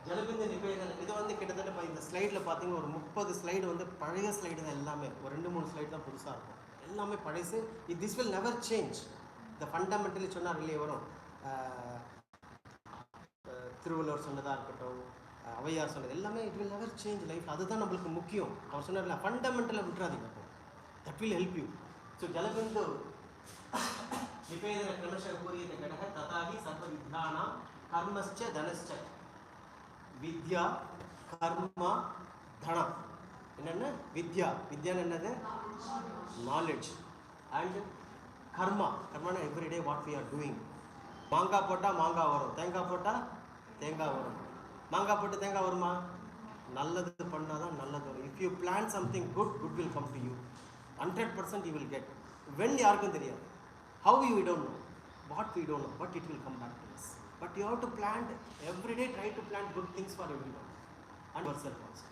ஜலபிந்த நிபேதன் இது வந்து கிட்டத்தட்ட இந்த ஸ்லைடில் பார்த்தீங்கன்னா ஒரு 30 ஸ்லைடு வந்து பழைய ஸ்லைடு தான். எல்லாமே ஒரு 2-3 ஸ்லைடு தான் புதுசாக இருக்கும். எல்லாமே பழைசு. This will never change. இந்த ஃபண்டமெண்டலி சொன்னார் இல்லையே வரும், திருவள்ளுவர் சொன்னதாக இருக்கட்டும், அவையார் சொன்னது எல்லாமே, it will never change life. அதுதான் நம்மளுக்கு முக்கியம். அவர் சொன்னார்ல, ஃபண்டமெண்டலை விட்டுறாதீங்க. That will help you. So ஜலபிந்து நிபேதன கிரமஷ கூறிய கடக ததாகி சர்வ வித்யானா கர்மஸ்ச தனஸ்ச. வித்யா, கர்மா, தனம். என்னென்ன? வித்யா, வித்யான்னு என்னது? நாலேஜ். அண்ட் கர்மா, கர்மானா everyday what we are doing. மாங்காய் போட்டால் மாங்காய் வரும், தேங்காய் போட்டால் தேங்காய் வரும். மாங்காய் போட்டு தேங்காய் வருமா? நல்லது பண்ணால் தான் நல்லது வரும். If you plan something good, good will come to you. 100% you will get. When யாருக்கும் தெரியாது. How you don't know, what we don't know, but it will come back to us. But you have to plant every day, try to plant good things for everyone and yourself also.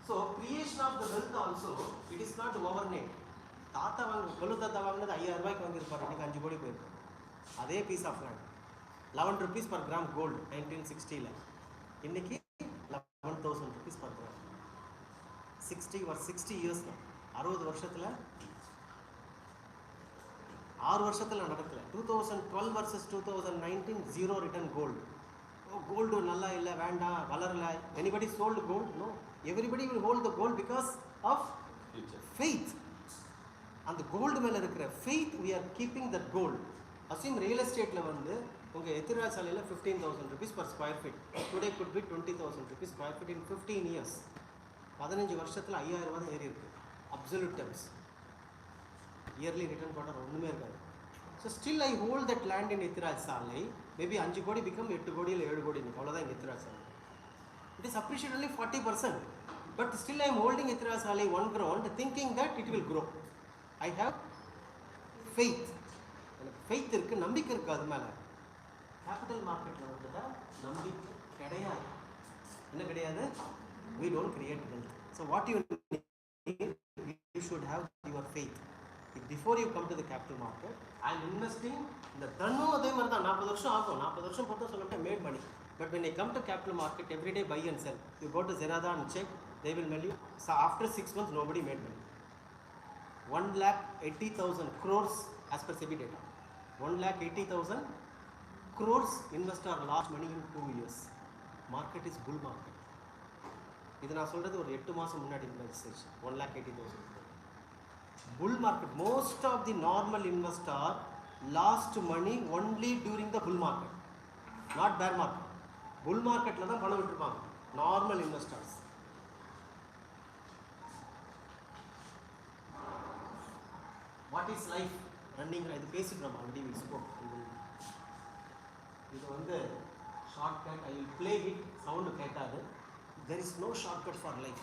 So creation of the wealth also, it is not overnight. தாத்தா கொலு தாத்தா வாங்கினது 5000 ரூபாய்க்கு வாங்கியிருப்பார், இன்றைக்கி 5 கோடி போயிருக்கும். அதே piece of land 11 rupees per gram gold 1960ல், இன்றைக்கி 11,000 rupees per gram. 60 years தான். 60 வருஷத்தில் 6 வருஷத்தில் நடக்கல. 2012 versus 2019 0 return gold. கோல்டு நல்லா இல்லை, வேண்டாம், வளரல. Anybody sold gold? No. Everybody will hold the gold because of faith. அந்த கோல்டு மேலே இருக்கிற faith, we are keeping that gold. அசிம் ரியல் எஸ்டேட்டில் வந்து உங்கள் எத்திராஜ் சாலையில் 15,000 rupees per square feet. Today could B 20,000 rupees square feet in 15 years. 15 வருஷத்தில் 5000 ரூபா தான் ஏறி இருக்கு. Absolute terms. இயர்லி ரிட்டர்ன் போட்டால் ஒன்றுமே இருக்காது. So still I hold that land இன் எத்திராஜ் சாலை. மேபி 5 கோடி பிகம் 8 கோடி இல்லை 7 கோடி நிற்கும். அவ்வளோதான் எங்கள் எத்திராஜ் சாலை. It is appreciate only 40%. But still I am holding Ethiraj சாலை 1 ground thinking that it will grow. I have faith. எனக்கு ஃபெய்த் இருக்குது, நம்பிக்கை இருக்குது. அது மேலே கேபிட்டல் மார்க்கெட்டில் வந்துட்டா நம்பிக்கை கிடையாது. என்ன கிடையாது? we don't create wealth. So what you need, you should have your faith. Before you come to the capital market, I am investing in the தன்னும் அதே மாதிரி தான். 40 வருஷம் ஆகும். 40 வருஷம் போட்டு சொல்லிட்டு made money. But when I come to capital market, every day buy and sell. You go to Zerada and check, they will mail you. So after 6 months, nobody made money. 1,80,000 crores as per SEBI data. 1,80,000 crores investor lost money in 2 years. Market is bull market. இது நான் சொல்கிறது ஒரு 8 மாதம் முன்னாடி message. 1,80,000 bull market. Most of the normal investor lost money only during the bull market, not bear market. bull marketல தான் பணம் விட்டுருப்பாங்க normal investors. What is life running? இது பேசிட்டு நம்ம ஆல்ரெடி வி ஸ்போக். இது வந்து shortcut. I will play it. Sound கேட்காது. There is no shortcut for life.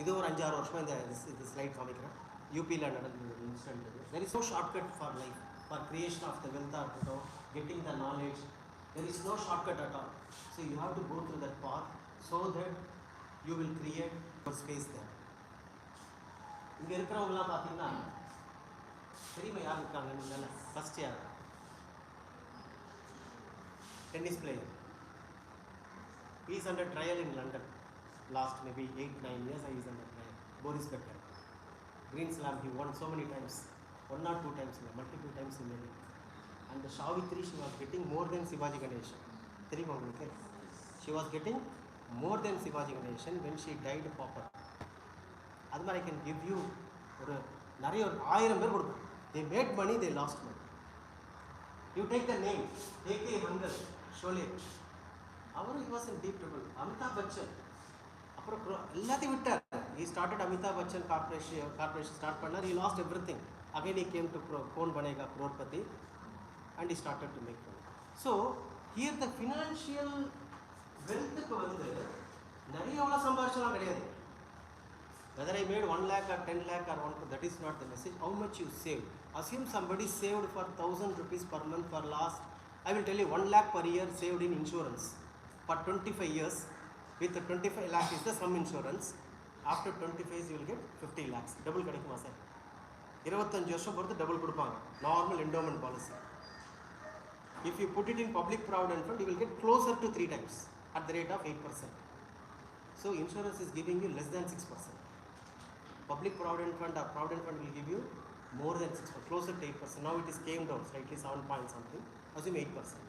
இது ஒரு 5-6 வருஷமாக இந்த ஸ்லைட் காமிக்கிறேன். யூபியில் நடந்த இன்சிடென்ட் இது. There is no shortcut for life, for creation of the வெல்த்தாக இருக்கட்டும், getting the knowledge. There is no shortcut at all. So you have to go through that path so that you will create your space there. இங்கே இருக்கிறவங்களாம் பார்த்தீங்கன்னா தெரியுமா யார் இருக்காங்கன்னு? First யார்? tennis player. He is under trial in London. Last maybe 8-9 years he is under trial. Boris Becker. Green Slam he won so many times. 1 or 2 times, multiple times he made it. And the Savitri, she was getting more than Shivaji Ganeshan. She was getting more than Shivaji Ganeshan when she died pauper. That's why I can give you நிறைய 1000 பேர் கொடுப்பாங்க. They made money, they lost money. You take the name, A.K. Mangal, Sholay. He was in deep trouble. Amitabh Bachchan. அப்புறம் எல்லாத்தையும் விட்டார். He started Amitabh Bachchan corporation start பண்ணார். He lost everything. Again he came to Kaun Banega Crorepati and he started to make money. So here the financial wealth வந்து நிறைய எவ்வளோ சம்பாரிச்சலாம் கிடையாது. Whether I made 1 lakh or 10 lakh or 1 crore, that is not the message. How much you saved? Assume somebody saved for 1000 rupees per month for last, I will tell you 1 lakh per year saved in insurance for 25 years. With 25 lakh is the sum insurance. After 25 years you will get 50 lakhs. Double கிடைக்குமா sir? 25 வருஷம் பொறுத்து double கொடுப்பாங்க. Normal endowment policy. If you put it in public provident fund, you will get closer to 3 times at the rate of 8%. So insurance is giving you less than 6%. Public provident fund or provident fund will give you more than 6%, closer to 8%. Now it is came down slightly, 7 point something. Assume 8%,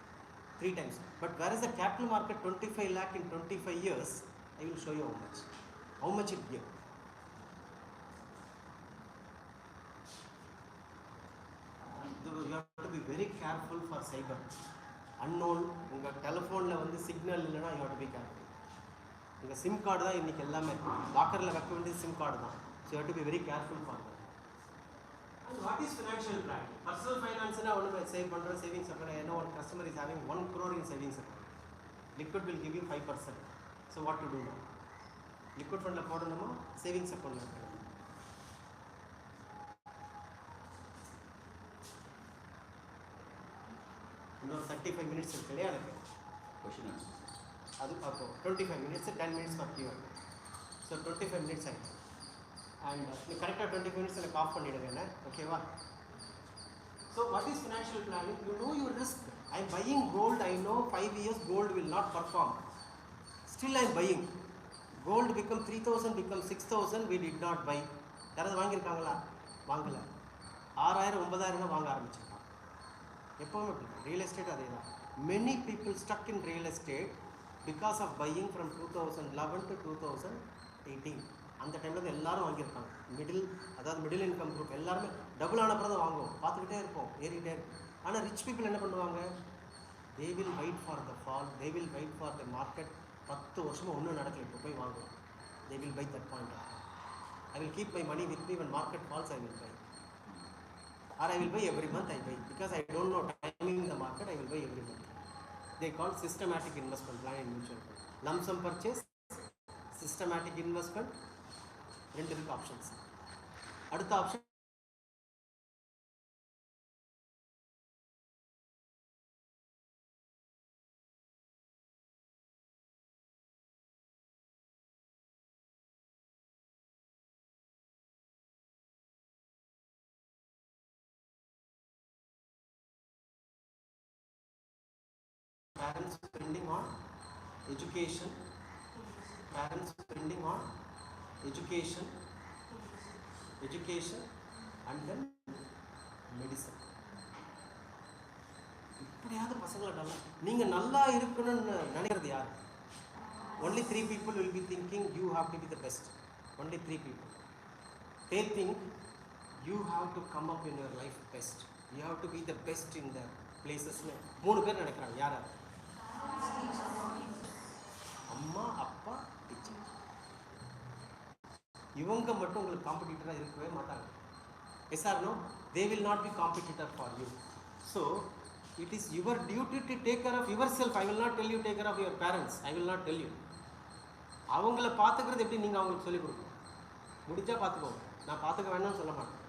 3 times. But whereas the capital market 25 lakh in 25 years, I will show you how much it gives. You have to be very careful for cyber. Unknown, unga telephone la vandu signal illana, you have to be careful. Unga SIM card da இன்னைக்கு எல்லாமே locker-ல வைக்க வேண்டிய SIM card தான். So you have to be very careful for that. And what is financial planning? Personal finance na one save பண்ற savings account. I know one customer is having 1 crore in savings account. Liquid will give you 5%. So what to do now? Liquid fund la போடணுமா savings account la போடணுமா? இன்னொரு 35 minutes இருக்கு இல்லையா அதுக்கு? Question answer. அது பார்ப்போம். 25 minutes, 10 minutes for Q&A. So 25 minutes ஆயிடுச்சு. And you correct 25 minutes and off பண்ணிடுங்க என்ன? ஓகேவா? So what is financial planning? You know your risk. I am buying gold. I know 5 years gold will not perform. Still I am buying. Gold become 3000, become 6000. We did not buy. யாராவது வாங்கியிருக்காங்களா? வாங்கல. 6000 9000 தான் வாங்க ஆரம்பிச்சிருக்காங்க. எப்பவுமே real estate அதே தான். Many people stuck in real estate because of buying from 2011 to 2018. அந்த டைமில் எல்லாரும் வாங்கியிருக்காங்க. மிடில் இன்கம் குரூப் எல்லாருமே டபுள் ஆன அப்புறம் தான் வாங்குவோம். பார்த்துக்கிட்டே இருப்போம், ஏறிக்கிட்டே இருக்கும். ஆனால் ரிச் பீப்புள் என்ன பண்ணுவாங்க? They will wait for the fall, they will wait for the market. 10 வருஷமாக ஒன்றும் நடக்கல, இப்போ போய் வாங்குவோம். They will buy that point. I will keep my money with me. when market falls I will buy, or I will buy every month. I buy because I don't know timing in the market. I will buy every month. They call systematic investment plan in mutual fund. Lump sum purchase, systematic investment. ரெண்டு இருக்கு options. அடுத்த option parents spending on education, parents spending on education and then medicine. இப்படியாவது பசங்களை நல்லா நீங்கள் நல்லா இருக்கணும்னு நினைக்கிறது யார்? Only 3 people will be thinking you have to be the best. Only 3 people. They think you have to come up in your life best. You have to be the best in the places. 3 பேர் நினைக்கிறாங்க. யார்? அம்மா, அப்பா, teacher. இவங்க மட்டும் உங்களுக்கு காம்படிட்டராக இருக்கவே மாட்டாங்க. Yes or no? They will not be competitor for you. So it is your duty to take care of yourself. I will not tell you take care of your parents. I will not tell you. அவங்கள பார்த்துக்கிறது எப்படி நீங்கள் அவங்களுக்கு சொல்லிக் கொடுக்கணும். முடிஞ்சா பார்த்துக்கோங்க, நான் பார்த்துக்க வேண்டாம்னு சொல்ல மாட்டேன்.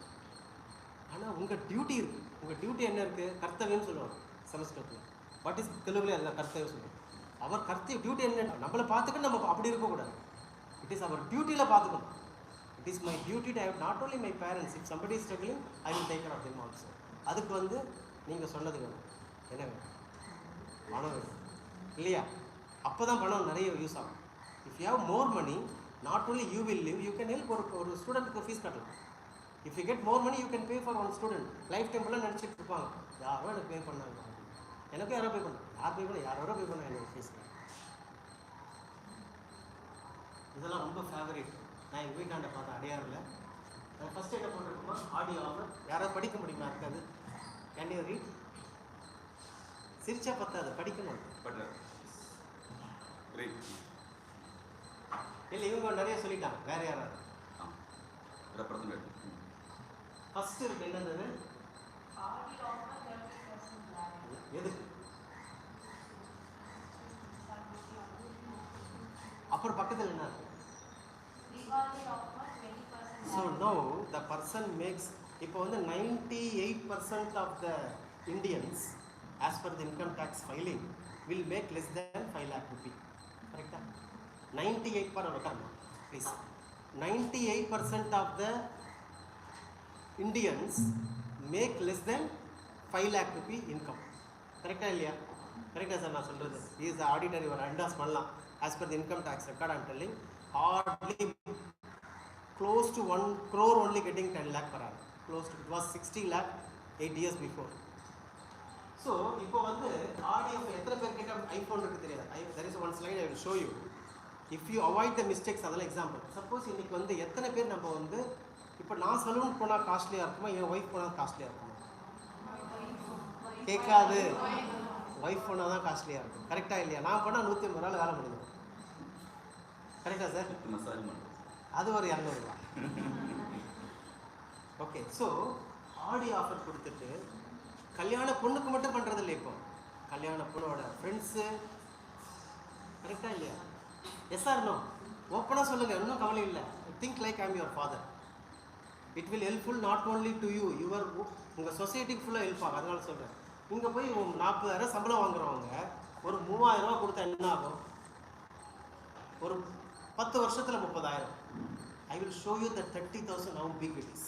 ஆனால் உங்கள் டியூட்டி இருக்குது. உங்கள் டியூட்டி என்ன இருக்குது? கர்த்தவியம்னு சொல்லுவாங்க சமஸ்கிருதத்தில். வாட் இஸ் தெலுங்குல எல்லாம் கர்த்தவியம் சொல்லுவாங்க. அவர் கர்த்தவிய டியூட்டி என்ன? நம்மளை பார்த்துக்க நம்ம அப்படி இருக்கக்கூடாது. இட் இஸ் அவர் டியூட்டியில் பார்த்துக்கணும். It is my duty to have not only my parents. If somebody is struggling, I will take care of them also. அதுக்கு நீங்கள் சொன்னது வேணும். என்ன வேணும்? பணம் வேணும். இல்லையா? அப்போ தான் பணம் நிறைய யூஸ் ஆகும். If you have more money, not only you will live, you can help. ஒரு ஸ்டூடெண்ட்டுக்கு ஃபீஸ் கட்டலாம். If you get more money, you can pay for one student. Life டைம்லாம் நினச்சிட்டு இருப்பாங்க, யாரோ எனக்கு பே பண்ணாங்க, எனக்கும் யாரோ பே பண்ணாங்க, யார் பே பண்ண, யாரோ பே பண்ணாங்க என்னோட ஃபீஸ். இதெல்லாம் ரொம்ப ஃபேவரேட். நான் எங்கள் வீட்டாண்ட பார்த்தேன் அடையாறில். ஃபஸ்ட் என்ன போட்டிருக்கோமா, ஆடியோ ஆஃபர். யாராவது படிக்க முடியுமா? இருக்காது. Can you read? சிரிச்சா பத்தாது, படிக்கணும். இல்லை, இவங்க நிறைய சொல்லிட்டாங்க. வேற யாராவது ஃபர்ஸ்ட் இருக்கு என்னது? எது? அப்புறம் பக்கத்தில் என்ன இருக்கு? So now the person makes, இப்போ வந்து 98% of the Indians as per the income tax filing will make less than 5 lakh rupee. Correct? 98 per return, please. 98% of the Indians make less than 5 lakh rupee income. Correct இல்லையா? Correct sir நான் சொல்றது. He is the auditor, இவர் endorse பண்ணலாம். As per the income tax record, I am telling, hardly close to 1 crore only getting 10 lakh per annum. Close to, it was 60 lakh 8 years before. So இப்போ வந்து RDF எத்தனை பேர் கிட்ட iPhone இருக்கு தெரியாது. There is one slide I will show you. If you avoid the mistakes, அதெல்லாம் example. Suppose இன்னைக்கு வந்து எத்தனை பேர் நம்ம வந்து, இப்போ நான் சலூன் போனால் காஸ்ட்லியாக இருக்குமா, என் ஒய்ஃப் போனால் காஸ்ட்லியாக இருக்குமா? கேட்காது. ஒய்ஃப் போனால் தான் காஸ்ட்லியாக இருக்கும். கரெக்டாக இல்லையா? நான் போனால் 150 ரூபாய் வேலை முடியும். கரெக்டா சார்? அது ஒரு 200 ரூபா. ஓகே. ஸோ ஆடியோ ஆஃபர் கொடுத்துட்டு கல்யாண பொண்ணுக்கு மட்டும் பண்ணுறது இல்லை. இப்போ கல்யாண பொண்ணோட ஃப்ரெண்ட்ஸு. கரெக்டாக இல்லையா? Yes or no? ஓப்பனாக சொல்லுங்கள், இன்னும் கவலை இல்லை. Think like I am your father. It will helpful not only to you, your, உங்கள் சொசைட்டிக்கு ஃபுல்லாக ஹெல்ப் ஆகும். அதனால சொல்கிறேன். இங்கே போய் 40,000 சம்பளம் வாங்குறவங்க ஒரு 3000 ரூபா கொடுத்தா என்ன ஆகும்? ஒரு 10 வருஷத்தில் 30,000. I will show you that 30,000 how big it is,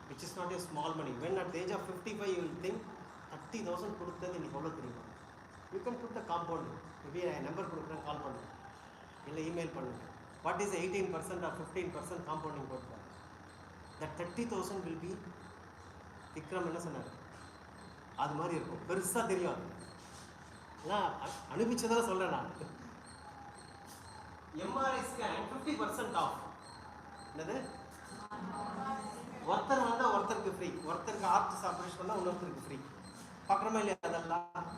which is not a small money. When at the age of 55 you will think 30,000 கொடுத்தது இன்னைக்கு எவ்வளோ தெரியுமா? You can put the compound. Maybe number கொடுக்குறேன், கால் பண்ணுங்க, இல்லை இமெயில் பண்ணுங்க. What is 18% or 15% compounding போட்டு? That 30,000 will be, Vikram என்ன சொன்னார், அது மாதிரி இருக்கும். பெருசாக தெரியும். நான் அனுப்பிச்சதெல்லாம் சொல்கிறேன். நான் MRI scan 50% ஆஃப். என்னது? ஒருத்தர் வந்தால் ஒருத்தருக்கு ஃப்ரீ, ஒருத்தருக்கு ஆர்டிஸ் ஆப்ரேஷன் பண்ணால் இன்னொருத்தருக்கு ஃப்ரீ. பார்க்குறோமா இல்லையா? அதெல்லாம்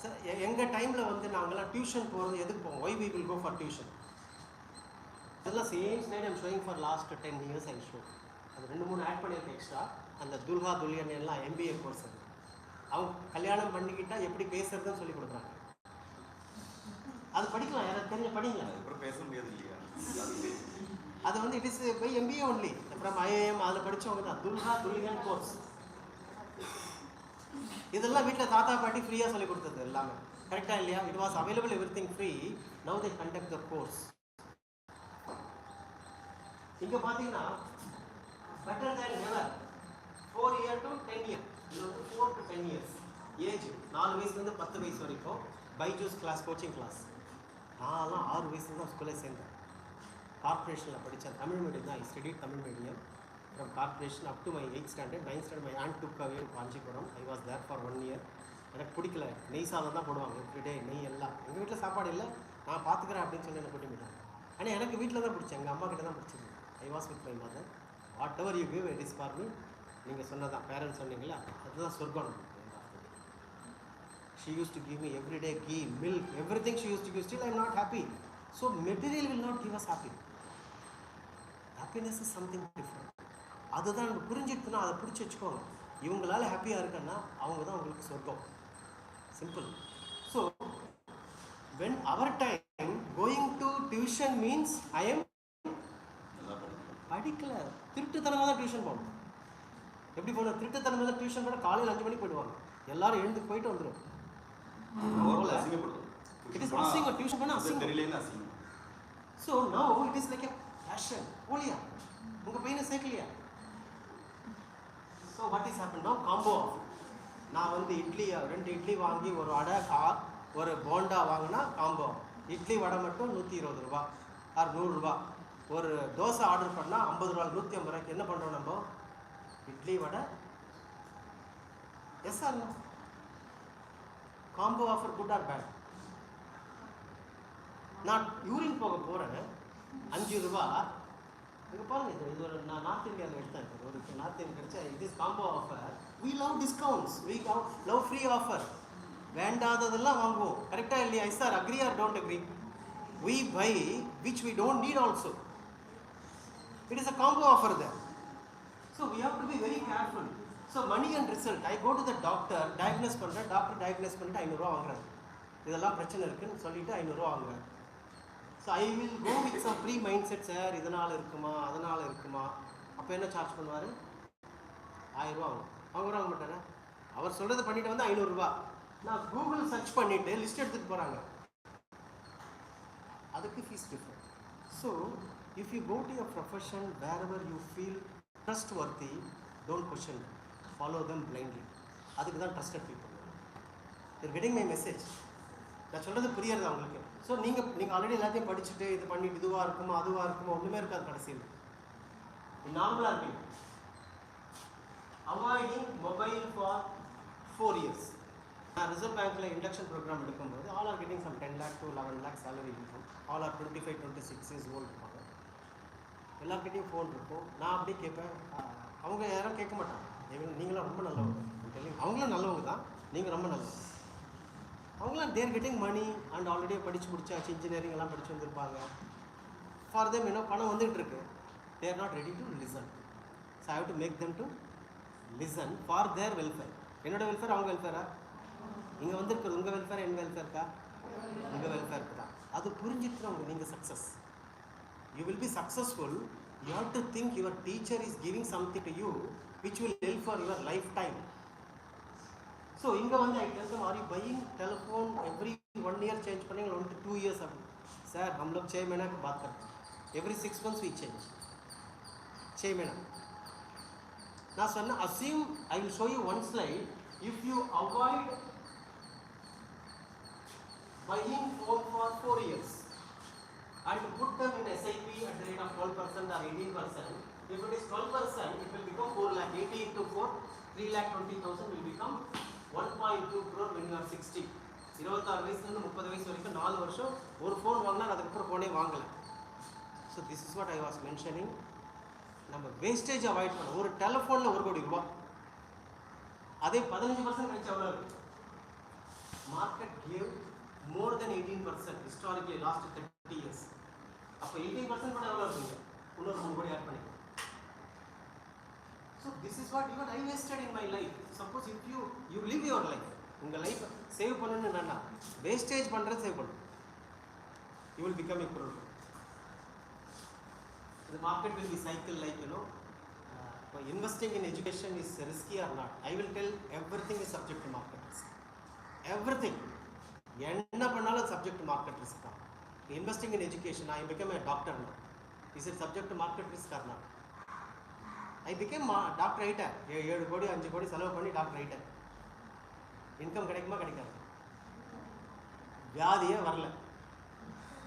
சார் எங்கள் டைமில் வந்து நாங்கள்லாம் டியூஷன் போகிறது எதுக்கு போவோம்? Why we will go for tuition. இதெல்லாம் same slide I'm showing for last 10 years I show. அது 2-3 ஆட் பண்ணியிருக்கேன் எக்ஸ்ட்ரா. அந்த துல்ஹா துல்லியன் எல்லாம் MBA கோர்ஸ். அது அவங்க கல்யாணம் பண்ணிக்கிட்டா எப்படி பேசுறதுன்னு சொல்லி கொடுக்குறாங்க. அது படிக்கலாம், யாராவது தெரிஞ்ச படிங்களா? அப்புறம் பேச முடியாது இல்லையா? அது வந்து it is by MBA only from IIM. அதில் படித்தவங்க தான். துல்ஹா துல்லியன் கோர்ஸ். இதெல்லாம் வீட்டில் தாத்தா பாட்டி ஃப்ரீயாக சொல்லி கொடுத்தது எல்லாமே. கரெக்டாக இல்லையா? It was available everything free. Now they conduct the course. இங்கே பார்த்தீங்கன்னா better than ever. 4 year to 10 year. இது வந்து 4 to 10 years ஏஜ். 4 வயசுலேருந்து 10 வயசு வரைக்கும் பைஜூஸ் கிளாஸ், கோச்சிங் கிளாஸ். நான்லாம் 6 வயசுல தான் ஸ்கூலே சேர்ந்தேன். கார்பரேஷனில் படித்தேன். தமிழ் மீடியம் தான். I studied Tamil medium from corporation up to my 8th standard. 9th standard my aunt took away Kanchipuram. I was there for 1 year. எனக்கு பிடிக்கல. நெய் சாதம் தான் போடுவாங்க எவ்ரிடே, நெய் எல்லாம். எங்கள் வீட்டில் சாப்பாடு இல்லை, நான் பார்த்துக்கிறேன் அப்படின்னு சொல்லி என்னை கூட்டி போயிட்டாங்க. ஆனால் எனக்கு வீட்டில் தான் பிடிச்சேன், எங்கள் அம்மா கிட்ட தான் பிடிச்சிருந்தேன். I was with my mother. Whatever you give, it is for me. நீங்கள் சொன்னதான், பேரண்ட்ஸ் சொன்னீங்களா, அதுதான் சொர்க்கம். She used to give me every day ghee, milk, everything she used to give. Still I am not happy. So material will not give us happy. Happiness is something different. அதுதான் நம்ம புரிஞ்சுட்டுனா அதை பிடிச்சி வச்சுக்கோங்க. இவங்களால ஹாப்பியாக இருக்கன்னா அவங்க தான் உங்களுக்கு சொர்க்கம். Simple. So when our time going to tuition means I am படிக்கல, திருட்டுத்தனமாக தான் டியூஷன் போகணும். எப்படி போகணும்? திருட்டுத்தனமாக தான் டியூஷன் போனால் காலையில் 5 மணிக்கு போயிடுவாங்க. எல்லாரும் எழுந்து போயிட்டு வந்துடும். It is asking a tuition பண்ண asking. So now it is like a passion. போலியா உங்க பையனை சேர்க்கலையா? So what is happened now? Combo. நான் வந்து இட்லி 2 இட்லி வாங்கி ஒரு அடை ஒரு போண்டா வாங்கினா காம்போ, இட்லி வடை மட்டும் 120 ரூபா ஆர் 100 ரூபா. ஒரு தோசை ஆர்டர் பண்ணால் 50 ரூபா, 150 ரூபாய்க்கு என்ன பண்ணுறோம் நம்ம? Idli vada. Yes or no? Combo offer good or bad? நான் யூரின் போக போகிறேன், 5 ரூபா. இங்கே பாருங்க, இது ஒரு நான் நார்த் இந்தியாவில் எடுத்தேன். ஒரு நார்த் இந்தியா கிடைச்சா it is combo offer. We love discounts, we love free offer. வேண்டாததெல்லாம் வாங்குவோம். கரெக்டாக இல்லையா? Yes sir, agree or don't agree? We buy which we don't need also. It is a combo offer there. So we have to be very careful. So money and result. I go to the doctor, diagnose பண்ணுறேன், doctor diagnose பண்ணிட்டு 500 ரூபா வாங்குறாரு. இதெல்லாம் பிரச்சனை இருக்குன்னு சொல்லிட்டு 500 ரூபா வாங்குறாரு. So I will go with some free mindset. Sir இதனால் இருக்குமா, அதனால் இருக்குமா? அப்போ என்ன சார்ஜ் பண்ணுவார்? 1000 ரூபா ஆகும். அவங்க வாங்க மாட்டாரா? அவர் சொல்கிறத பண்ணிட்டு வந்து 500 ரூபா. நான் கூகுள் சர்ச் பண்ணிவிட்டு லிஸ்ட் எடுத்துகிட்டு போகிறாங்க. அதுக்கு fees different. So if you go to your profession where you feel trustworthy, don't question, follow them blindly. அதுக்கு தான் trusted people. You're getting my message. நான் சொல்கிறது புரியுறது அவங்களுக்கு. ஸோ நீங்கள் ஆல்ரெடி எல்லாத்தையும் படிச்சுட்டு இது பண்ணிட்டு இதுவாக இருக்குமா அதுவாக இருக்குமா ஒன்றுமே இருக்காது. கடைசியில் நார்மலாக இருப்பீங்க. Avoiding mobile for 4 years. நான் ரிசர்வ் பேங்க்கில் இண்டக்ஷன் ப்ரோக்ராம் எடுக்கும்போது all are getting some 10 lakh to 11 lakh salary income. All are 25-26 years old இருப்பாங்க. எல்லாருக்கிட்டையும் ஃபோன் இருக்கும். நான் அப்படியே கேட்பேன். அவங்க யாரும் கேட்க மாட்டாங்க. நீங்களாம் ரொம்ப நல்லவங்க. அவங்களும் நல்லவங்க தான், நீங்கள் ரொம்ப நல்லவங்க. அவங்களாம் they're getting money and already படித்து முடிச்சாச்சு, இன்ஜினியரிங் எல்லாம் படித்து வந்திருப்பாங்க. ஃபார் தெம் என்ன பணம் வந்துகிட்டு இருக்கு. They are not ready to listen. So I have to make them to listen for their welfare. என்னோட வெல்ஃபேர் அவங்க வெல்ஃபேரா? இங்கே வந்துருக்குறது உங்கள் வெல்ஃபேர் என் வெல்ஃபேருக்கா? உங்கள் வெல்ஃபேருக்கு தான். அது புரிஞ்சுக்கிறவங்க நீங்கள் success. You will be successful. You have to think your teacher is giving something to you which will help for your life time. So இங்கே வந்து I tell them, are you buying telephone every 1 year change பண்ணி 1 to 2 years அப்படி? Sir हम लोग 6 महीने की बात करते हैं. Every 6 months we change. 6 महीना. நான் சொன்னேன், assume I will show you one slide. If you avoid buying phone for 4 years and put them in SIP at the rate of 12% or 18%, if it is 12%, it will become 4 lakh. 80 into 4, 3,20,000 will become 1.2 crore when you are 60. 26 வயசுலேருந்து 30 வயசு வரைக்கும் 4 வருஷம் ஒரு phone வாங்கினா அதுக்கப்புறம் ஃபோனே வாங்கலை. So this is what I was mentioning. நம்ம வேஸ்டேஜ் அவாய்ட் பண்ண. ஒரு டெலிஃபோனில் 1 கோடி ரூபா, அதே 15% கழிச்சு எவ்வளோ இருக்குது? மார்க்கெட் கேவ் மோர் தென் 18% ஹிஸ்டாரிக்கலி லாஸ்ட் 30 years. அப்போ 18% கூட எவ்வளோ இருக்குங்க? இன்னொரு 3 கோடி ஆட் பண்ணிக்கலாம். So this is what even I wasted in my life. Suppose if you live your life, உங்கள் லைஃப் சேவ் பண்ணணும்னு என்னன்னா வேஸ்டேஜ் பண்ணுறது சேவ் பண்ணணும். You will become a crore. The market will be cycle like investing in education is risky or not. I will tell everything is subject to market risk. Everything. என்ன பண்ணாலும் subject to market risk தான். Investing in education, I became a doctor now. Is it subject to market risk or not? I became doctor ஆகிட்டேன். 7 கோடி 5 கோடி செலவு பண்ணி doctor ஆகிட்டேன். Income கிடைக்குமா கிடைக்காது? வியாதியே வரல.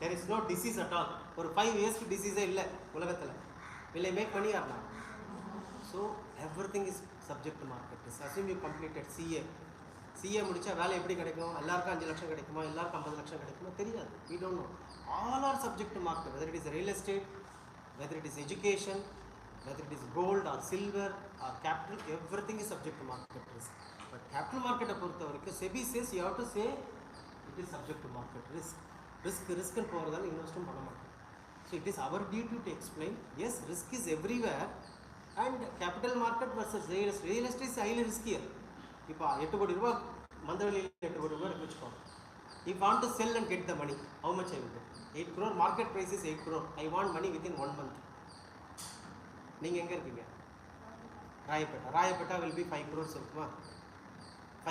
there is no disease at all. ஒரு 5 years டிசீஸே இல்லை உலகத்தில். will I make money or not? So everything is subject to market risk. Assume you completed CA முடிச்சா வேலை எப்படி கிடைக்கும்? எல்லாருக்கும் 5 லட்சம் கிடைக்குமா? எல்லாருக்கும் 50 லட்சம் கிடைக்குமா? தெரியாது. we don't know. All are subject to market, whether it is real estate, whether it is education, whether it is gold or silver or capital, everything is subject to market risk. But capital market பொறுத்த வரைக்கும் SEBI says you have to say it is subject to market risk. risk ன்னு போகிறதால இன்வெஸ்ட்டும் பண்ண மாட்டோம். So it is our duty to explain, yes, risk is everywhere and capital market versus real estate is highly riskier. இப்போ 8 கோடி ரூபா மந்தவெளியில் 8 கோடி ரூபா வச்சுக்கோங்க. If I want to sell and get the money, how much I will get? 8 crore, market price is 8 crore. I want money within 1 month. நீங்கள் எங்கே இருக்கீங்க? Royapettah will be 5 crores இருக்குமா?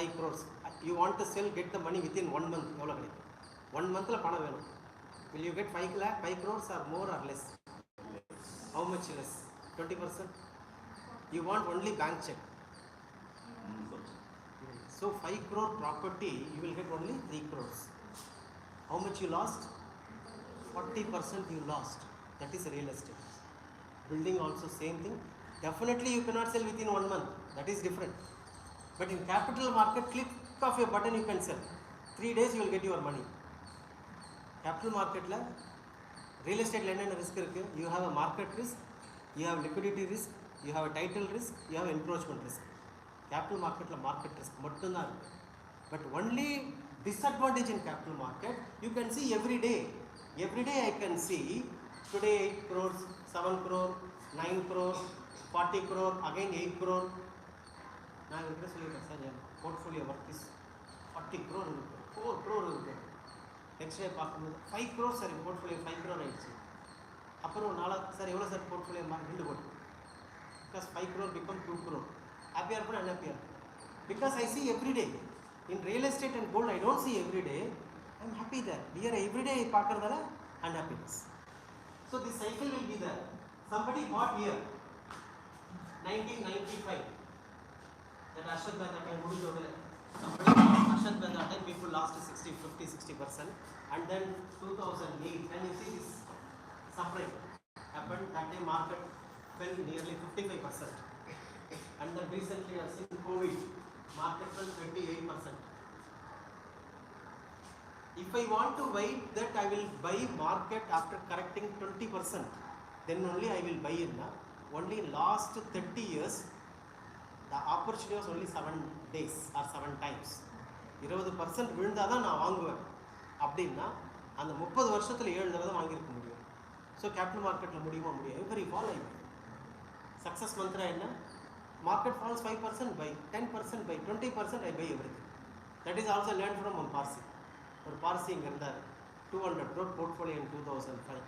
5 crores. You want to sell, get the money within 1 month. எவ்வளோ கிடைக்கும்? 1 monthல பணம் வேணும். Will you get 5 crores or more or less? How much less? 20%? You want only bank check. So 5 crore property, you will get only 3 crores. How much you lost? 40% you lost. That is real estate. Building also same thing. Definitely you cannot sell within 1 month. That is different. But in capital market, click of your button you can sell. 3 days you will get your money. Capital market la real estate la enna risk irukku? You have a market risk, you have liquidity risk, you have a title risk, you have encroachment risk. Capital market la market risk mattum dhaan irukku. But only disadvantage in capital market, you can see every day. Every day I can see today 8 crores, 7 crore, 9 crore, 40 crore, again 8 crore. நான் இவர்கிட்ட சொல்லியிருக்கேன் sir N portfolio work is 40 crore இருக்கு, 4 crore இருக்கு. Next day பார்க்கும்போது 5 crore sir என் portfolio 5 crore ஆயிடுச்சு. அப்புறம் sir எவ்வளோ sir portfolio 2 கோடி. Because 5 crore become 2 crore. ஹாப்பியாக இருப்பேன் அன்ஹாப்பியாக. Because I see every day. In real estate and gold, I don't see every day. I'm happy there. Here every day I பார்க்கறதால unhappiness. So this cycle will be there. Somebody bought here 1995. That Ashad Banda time முடிஞ்ச உடனே somebody bought Ashad Banda time, people lost 50-60%. And then 2008, and you see this suffering happened. That time market fell nearly 55%. And then recently I have seen COVID, market fell 28%. If I want to buy that, I will buy market after correcting 20%. Then only I will buy in. Only last 30 years, the opportunity was only 7 days or 7 times. 20% விழுந்தால் தான் நான் வாங்குவேன் அப்படின்னா அந்த 30 வருஷத்தில் 7 தடவை தான் வாங்கியிருக்க முடியும். ஸோ கேபிட்டல் மார்க்கெட்டில் முடியுமா முடியும்? Every fall I buy. Success mantra என்ன? Market falls 5%, buy 10%, buy 20%, I buy everything. That is also learned from one Parsi. ஒரு பார்சி இங்கே இருந்தார், 200 crore portfolio in 2005.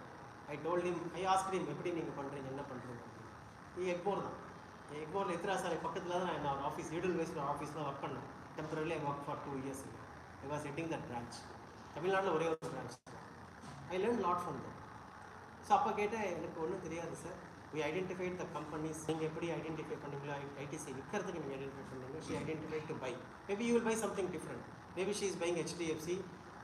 I told him, I asked him, எப்படி நீங்கள் பண்ணுறீங்க, என்ன பண்ணுறீங்க? எக்மோர் தான். எக்மோரில் எத்திராசாலை பக்கத்தில் தான் நான் ஒரு ஆஃபீஸ், ஈடன் வேஸ்ட் ஆஃபீஸில் ஒர்க் பண்ணேன். Temporarily I work for 2 years. I was heading that branch. தமிழ்நாட்டில் ஒரே ஒரு branch. I learn lot from that. So அப்போ கேட்டால் எனக்கு ஒன்றும் தெரியாது sir. We identified the companies. நீங்கள் எப்படி ஐடென்டிஃபை பண்ணீங்களோ ஐடிசி விற்கிறதுக்கு நீங்கள் ஐடென்டிஃபை பண்ணீங்க. She identified to buy. Maybe you will buy something different. Maybe she is buying HDFC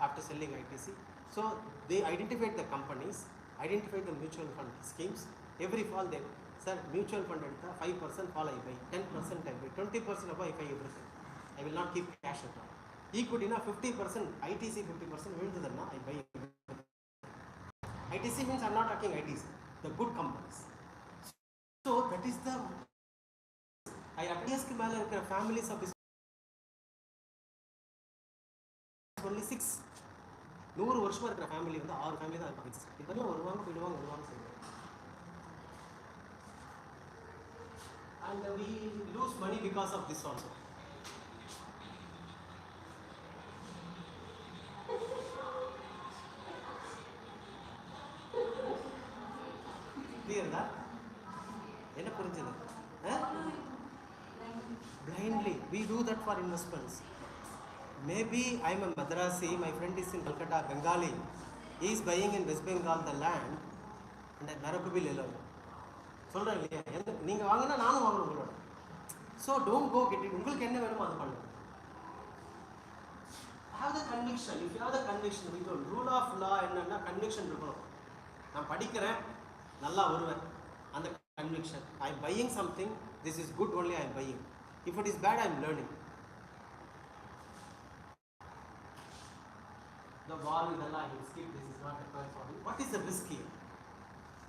after selling ITC. So they identified the companies, identified the mutual fund schemes. Every fall they, sir, mutual fund எடுத்தா 5% fall I buy, 10% I buy, 20% above I buy everything. I will not keep cash at all. Equity na 50%, ITC 50% விழுந்ததுன்னா I buy everything. ITC means I am not talking ITC, the good companies. So that is the I appears க்கு மேல இருக்கிற families of this only 6 100 வருஷமா இருக்கிற family வந்து 6 family தான் இருப்பாங்க. இதெல்லாம் வருவாங்க போயிடுவாங்க சொல்லுவாங்க. And we lose money because of this also. Clear that? என்ன புரிஞ்சது? Blindly. We do that for investments. Maybe I am a Madrasi, my friend is in Calcutta, Bengali. He is buying in West Bengal the land and Narakubil alone. சொல்கிறேன் இல்லையா, நீங்கள் வாங்கினா நானும் வாங்கணும் உங்களோட. So don't go get it. உங்களுக்கு என்ன வேணுமோ அது பண்ணுங்க. Have the conviction. If you have the conviction, இது ரூல் ஆஃப் லா என்னன்னா கன்விக்ஷன் இருக்கணும். நான் படிக்கிறேன், நல்லா வருவேன், அந்த conviction. I am buying something, this is good only I am buying. If it is bad I am learning. The wall இதெல்லாம் I will skip, this is not required for me. What is the risk here?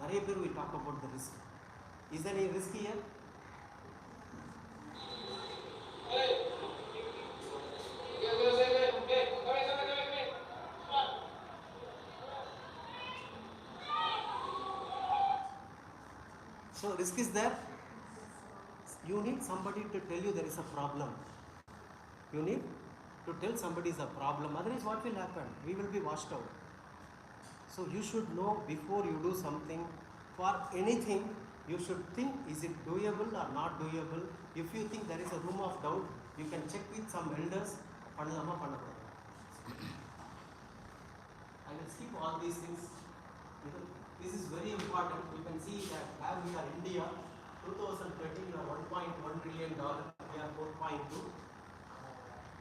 நிறைய பேர் we talk about the risk. Is there any risk here? So risk is there. You need somebody to tell you there is a problem. You need to tell somebody is a problem. Otherwise what will happen? We will be washed out. So you should know before you do something. For anything you should think, is it doable or not doable? If you think there is a room of doubt, you can check with some elders. Pannalama pannakudadu. I will skip all these things. This is very important. You can see that where we are India, 2013 we are $1.1 trillion, we are 4.2.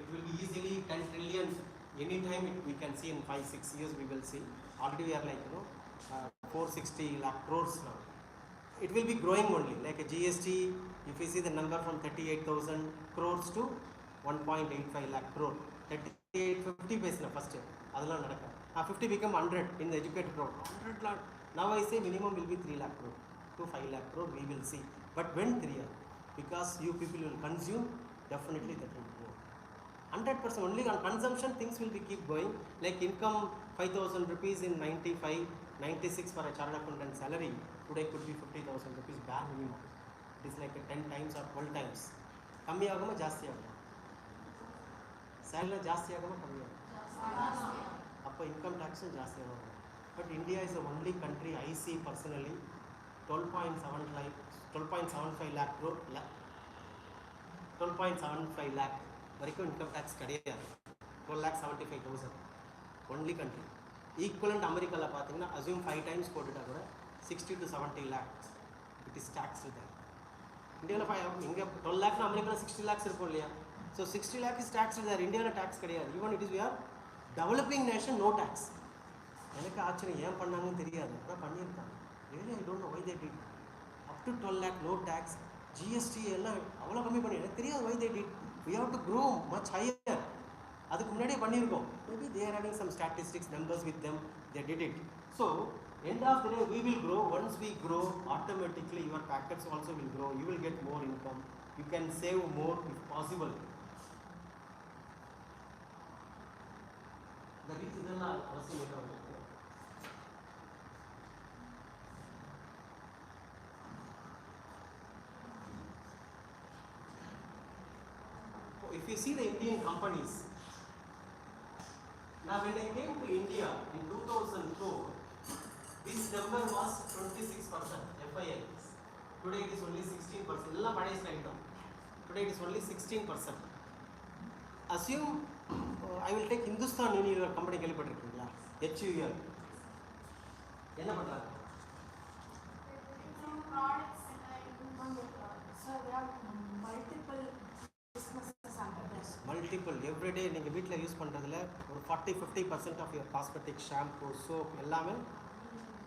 It will be easily 10 trillion. Anytime we can see in 5-6 years we will see. Already we are like 460 lakh crores now. It will be growing only. Like a GST, if you see the number from 38,000 crores to 1.85 lakh crore. 3850 paise na first. Adala nadaka. 50 become 100 in the educated crowd. 100 lakh. Now I say minimum will be 3 lakh crore to 5 lakh crore. We will see. But when 3 lakh? Because you people will consume, definitely that will grow. 100% only on consumption things will be keep going. Like income 5,000 rupees in 95, 96 for a chartered accountant salary. Today could be 50,000 rupees bare minimum. It is like a 10 times or 12 times. ಕಮ್ಮಿ ಆಗಮ ಜಾಸ್ತಿ ಆಗಮ salary ಜಾಸ್ತಿ ಆಗಮ ಕಮ್ಮಿ ಆಗಮ ಅಪ್ಪ income tax ಜಾಸ್ತಿ ಆಗಮ but India is the only country I C personally 12.75 lakh crore 12.75 lakh வரைக்கும் இன்கம் டேக்ஸ் கிடையாது 12,75,000 ஒன்லி கண்ட்ரி ஈக்குவலண்ட் அமெரிக்காவில் பார்த்தீங்கன்னா அசியூம் 5 times போட்டுட்டா கூட 60 to 70 lakh it is tax தான் இந்தியாவில் இங்கே 12 lakh அமெரிக்காவில் 60 lakhs இருக்கும் இல்லையா ஸோ 60 lakh இஸ் டேக்ஸ் தான் இந்தியாவில் டேக்ஸ் கிடையாது even it is we are developing nation no tax எனக்கு ஆச்சரியம் ஏன் பண்ணாங்கன்னு தெரியாது ஆனால் பண்ணியிருக்காங்க really I don't know why they did up to 12 lakh no tax GST எல்லாம் அவ்வளோ கம்மி பண்ணி எனக்கு தெரியாது why they did we have to grow much higher அதுக்கு முன்னாடியே பண்ணியிருக்கோம் maybe they are having some statistics numbers with them they did it so end of the day we will grow once we grow automatically your packets also will grow you will get more income you can save more if possible the reason இதெல்லாம் அவசியம் இல்லை if you see the Indian companies, now when I came to India in 2004, this number was 26% FIIs. Today it is only 16%. Illa padai slide down. Today it is only 16%. Assume I will take Hindustan Unilever company kelipattirukkinga HUL. Enna pandranga? Some products so there are multiple businesses under this. Multiple everyday நீங்கள் வீட்டில் use பண்ணுறதுல ஒரு 40-50% of your cosmetic shampoo soap எல்லாமே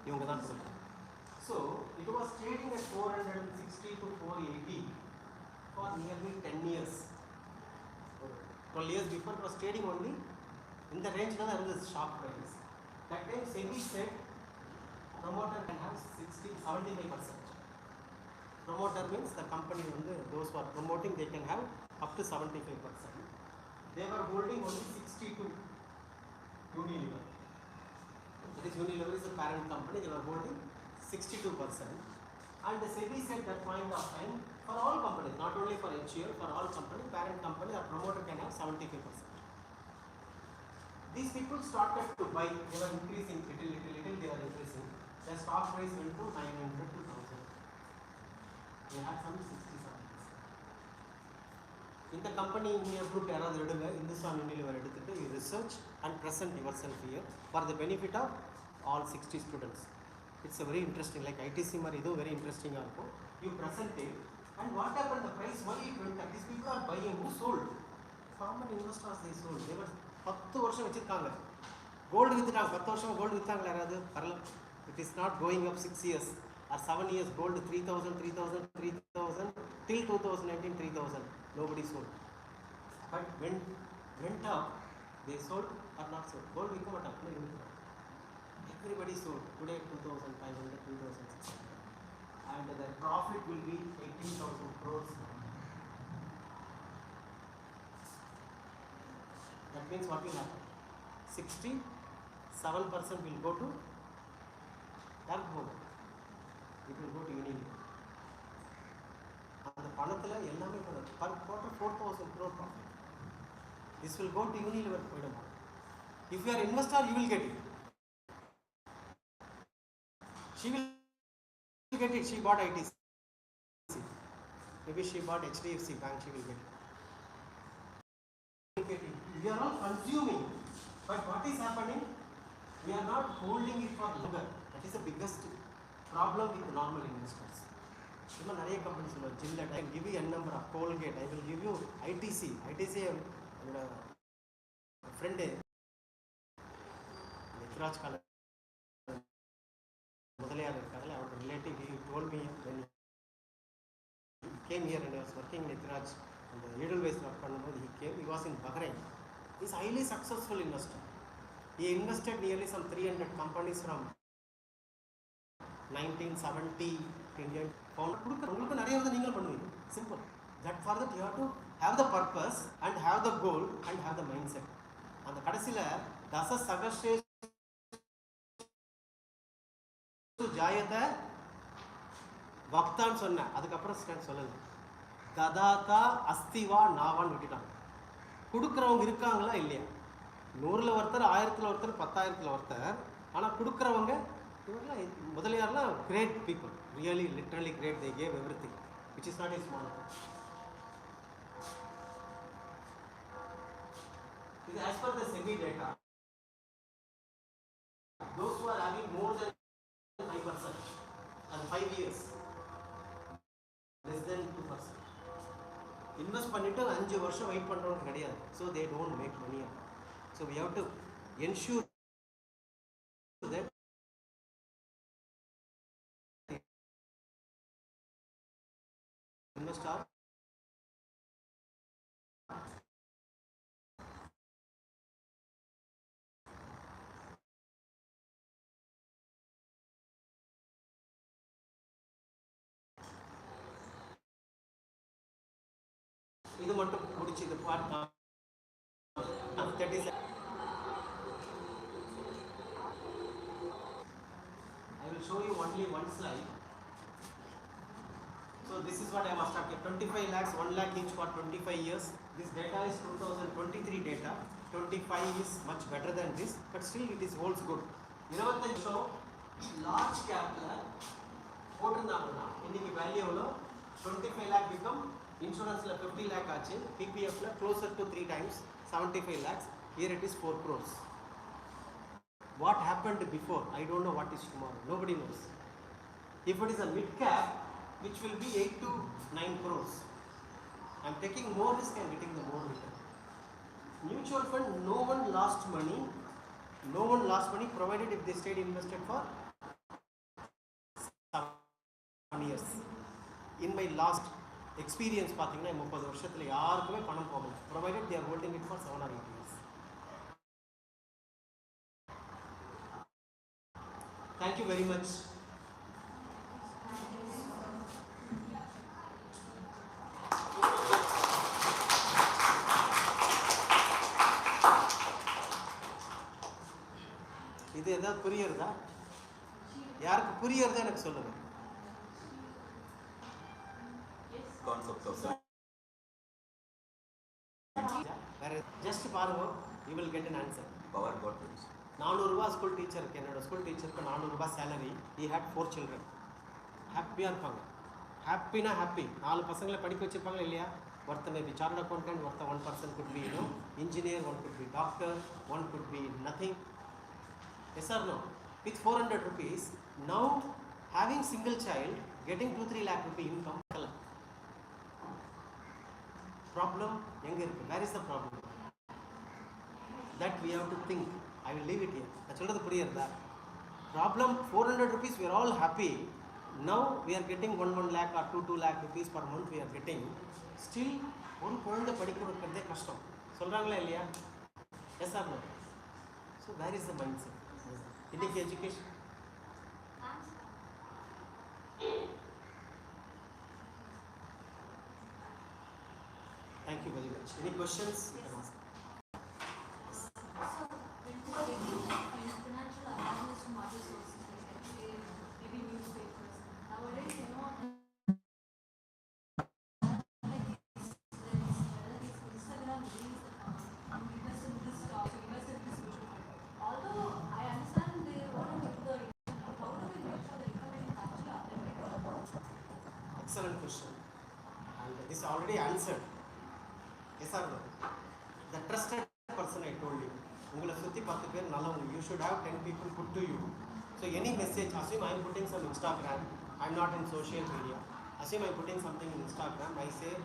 இவங்க தான் கொடுக்குறாங்க so it was trading at 460 to 480 for nearly 10 years 12 years before it was trading only in the range தான் இருந்தது shop price that time SEBI said promoter can have 75%. Promoter means the company those who are promoting they can have up to 75%. They were holding only 62 Unilever. That is Unilever is a parent company. They were holding 62%. And the SEBI said that point of time for all companies, not only for HUL, for all companies, parent company or promoter can have 75%. These people started to buy. They were increasing little. They were increasing. The stock price went to 900 to 1000. They had some 67%. In the company India group யாராவது எடுங்க Hindustan Unilever எடுத்துட்டு you research and present yourself here for the benefit of all 60 students. It's a very interesting like ITC மாதிரி இதுவும் very interesting இருக்கும். You present it and what happened the price why it went up? These people are buying. Who sold? Common investors they sold. They were 10 வருஷம் வச்சிருக்காங்க. Gold வித்துட்டாங்க 10 வருஷம் gold வித்தாங்களா யாராவது வரல. It is not going up 6 years or 7 years gold 3000 till 2019 3000. Nobody sold. But when went up, they sold or not sold. Gold become a top. Everybody sold. Today 2,500, 2,600. And the profit will be 18,000 crores. That means what will happen? 67% will go to gold. It will go to Unilever. அந்த பணத்தில் எல்லாமே per quarter 4,000 crore profit. This will go to Unilever போயிடும். If you are investor, you will get it. She will get it. She bought ITC. Maybe she bought HDFC Bank. She will get it. We are all consuming, but what is happening? We are not holding it for longer. That is the biggest problem with normal investors. இன்னும் நிறைய company சொல்லுவாங்க Gillette I can give you n number of Colgate I will give you ITC என்னோட friend நித்ராஜ் கால முதலியார் இருக்காங்கல்ல, அவரோட relative told me when he came here and I was working in Nitraj and the Edelweiss work பண்ணும்போது he was in Bahrain. He is a highly successful investor. He invested nearly some 300 companies from 1970 Indian founder. உங்களுக்கு நிறைய வந்து நீங்களும் பண்ணுவீங்க. Simple. That for that you have to have the purpose and have the goal and have the mindset. அந்த கடைசியில் தச சகஸ்ரே ஜாயத்தை பக்தான்னு சொன்னேன். அதுக்கப்புறம் சொல்லலை. கதாதா அஸ்திவா நாவான்னு விட்டுட்டாங்க. கொடுக்குறவங்க இருக்காங்களா இல்லையா? 100ல் ஒருத்தர், 1000ல் ஒருத்தர், 10,000ல் ஒருத்தர். ஆனால் கொடுக்குறவங்க இவங்களாம் முதலியார்லாம் great people, really literally great. They gave everything which is not a small thing. This as per the SEBI data, those who are having more than 5% and 5 years, less than 2%, invest பண்ணிட்டு 5 வருஷம் wait பண்றவங்க கிடையாது. So they don't make money. So we have to ensure that investor இது மட்டும் முடிச்சு இது part 30 I will show you only one slide. So this is what I was talking. 25 lakhs, 1 lakh each for 25 years. This data is 2023 data. 25 is much better than this, but still it is holds good. 25 show large cap la போட்டுருந்தாங்கன்னா இன்னைக்கு value எவ்வளோ? 25 lakh become இன்சூரன்ஸில் 50 lakh ஆச்சு. பிபிஎஃப்ல closer to 3 times 75 lakhs. Here it is 4 crores. What happened before? I don't know what is tomorrow. Nobody knows. If it is a mid cap, which will be 8 to 9 crores. I am taking more risk and getting the more return. Mutual fund, no one lost money. No one lost money provided if they stayed invested for 7 years. In my last experience, பார்த்தீங்கன்னா 30 வருஷத்துல யாருக்குமே பணம் போகல. Provided they are holding it for 7 or 8 years. Thank you very much. இது ஏதாவது புரியுறதா? யாருக்கு புரியுறதா எனக்கு சொல்லுங்க. வேற ஜஸ்ட் பாருங்க, you will get an answer. Power got 400 ரூபாய் ஸ்கூல் டீச்சருக்கு, என்னோட ஸ்கூல் டீச்சருக்கு 400 ரூபாய் சேலரி. he had 4 children. ஹாப்பியாக இருப்பாங்க. ஹாப்பினா ஹாப்பி. 4 பசங்களை படிக்க வச்சுருப்பாங்க இல்லையா? ஒருத்தர் மேபி சார்ட் அக்கௌண்டன்ட், ஒருத்தர் 1 person could be engineer, 1 could be doctor, 1 could be nothing. Yes or no? With 400 rupees, now having single child, getting 2-3 lakh rupee income. Problem எங்க இருக்கு? Where is the problem? That we have to think. I will leave it here. நான் சொல்றது புரியுறதா? Problem 400 rupees, we are all happy. Now we are getting 1 lakh or 2 lakh rupees per month we are getting. Still ஒரு குழந்தை படிக்க வைக்கிறதே கஷ்டம். சொல்றாங்களா இல்லையா? Yes or no? So where is the mindset? இன்னைக்கு education. Thank you very much. Any questions? You can ask. Financial awareness from other sources, like maybe newspapers. Nowadays, Instagram reels, invest in this stock, invest in this mutual fund. Although I understand they want to do the, how do we make sure the information is actually authentic? Excellent question. And this already answered. Yes or no? The trusted person I told you. உங்களை சுற்றி 10 பேர் நல்லவங்க. You should have 10 people put to you. So any message, assume I am putting some Instagram, I am not in social media. Assume I am putting something in Instagram, I say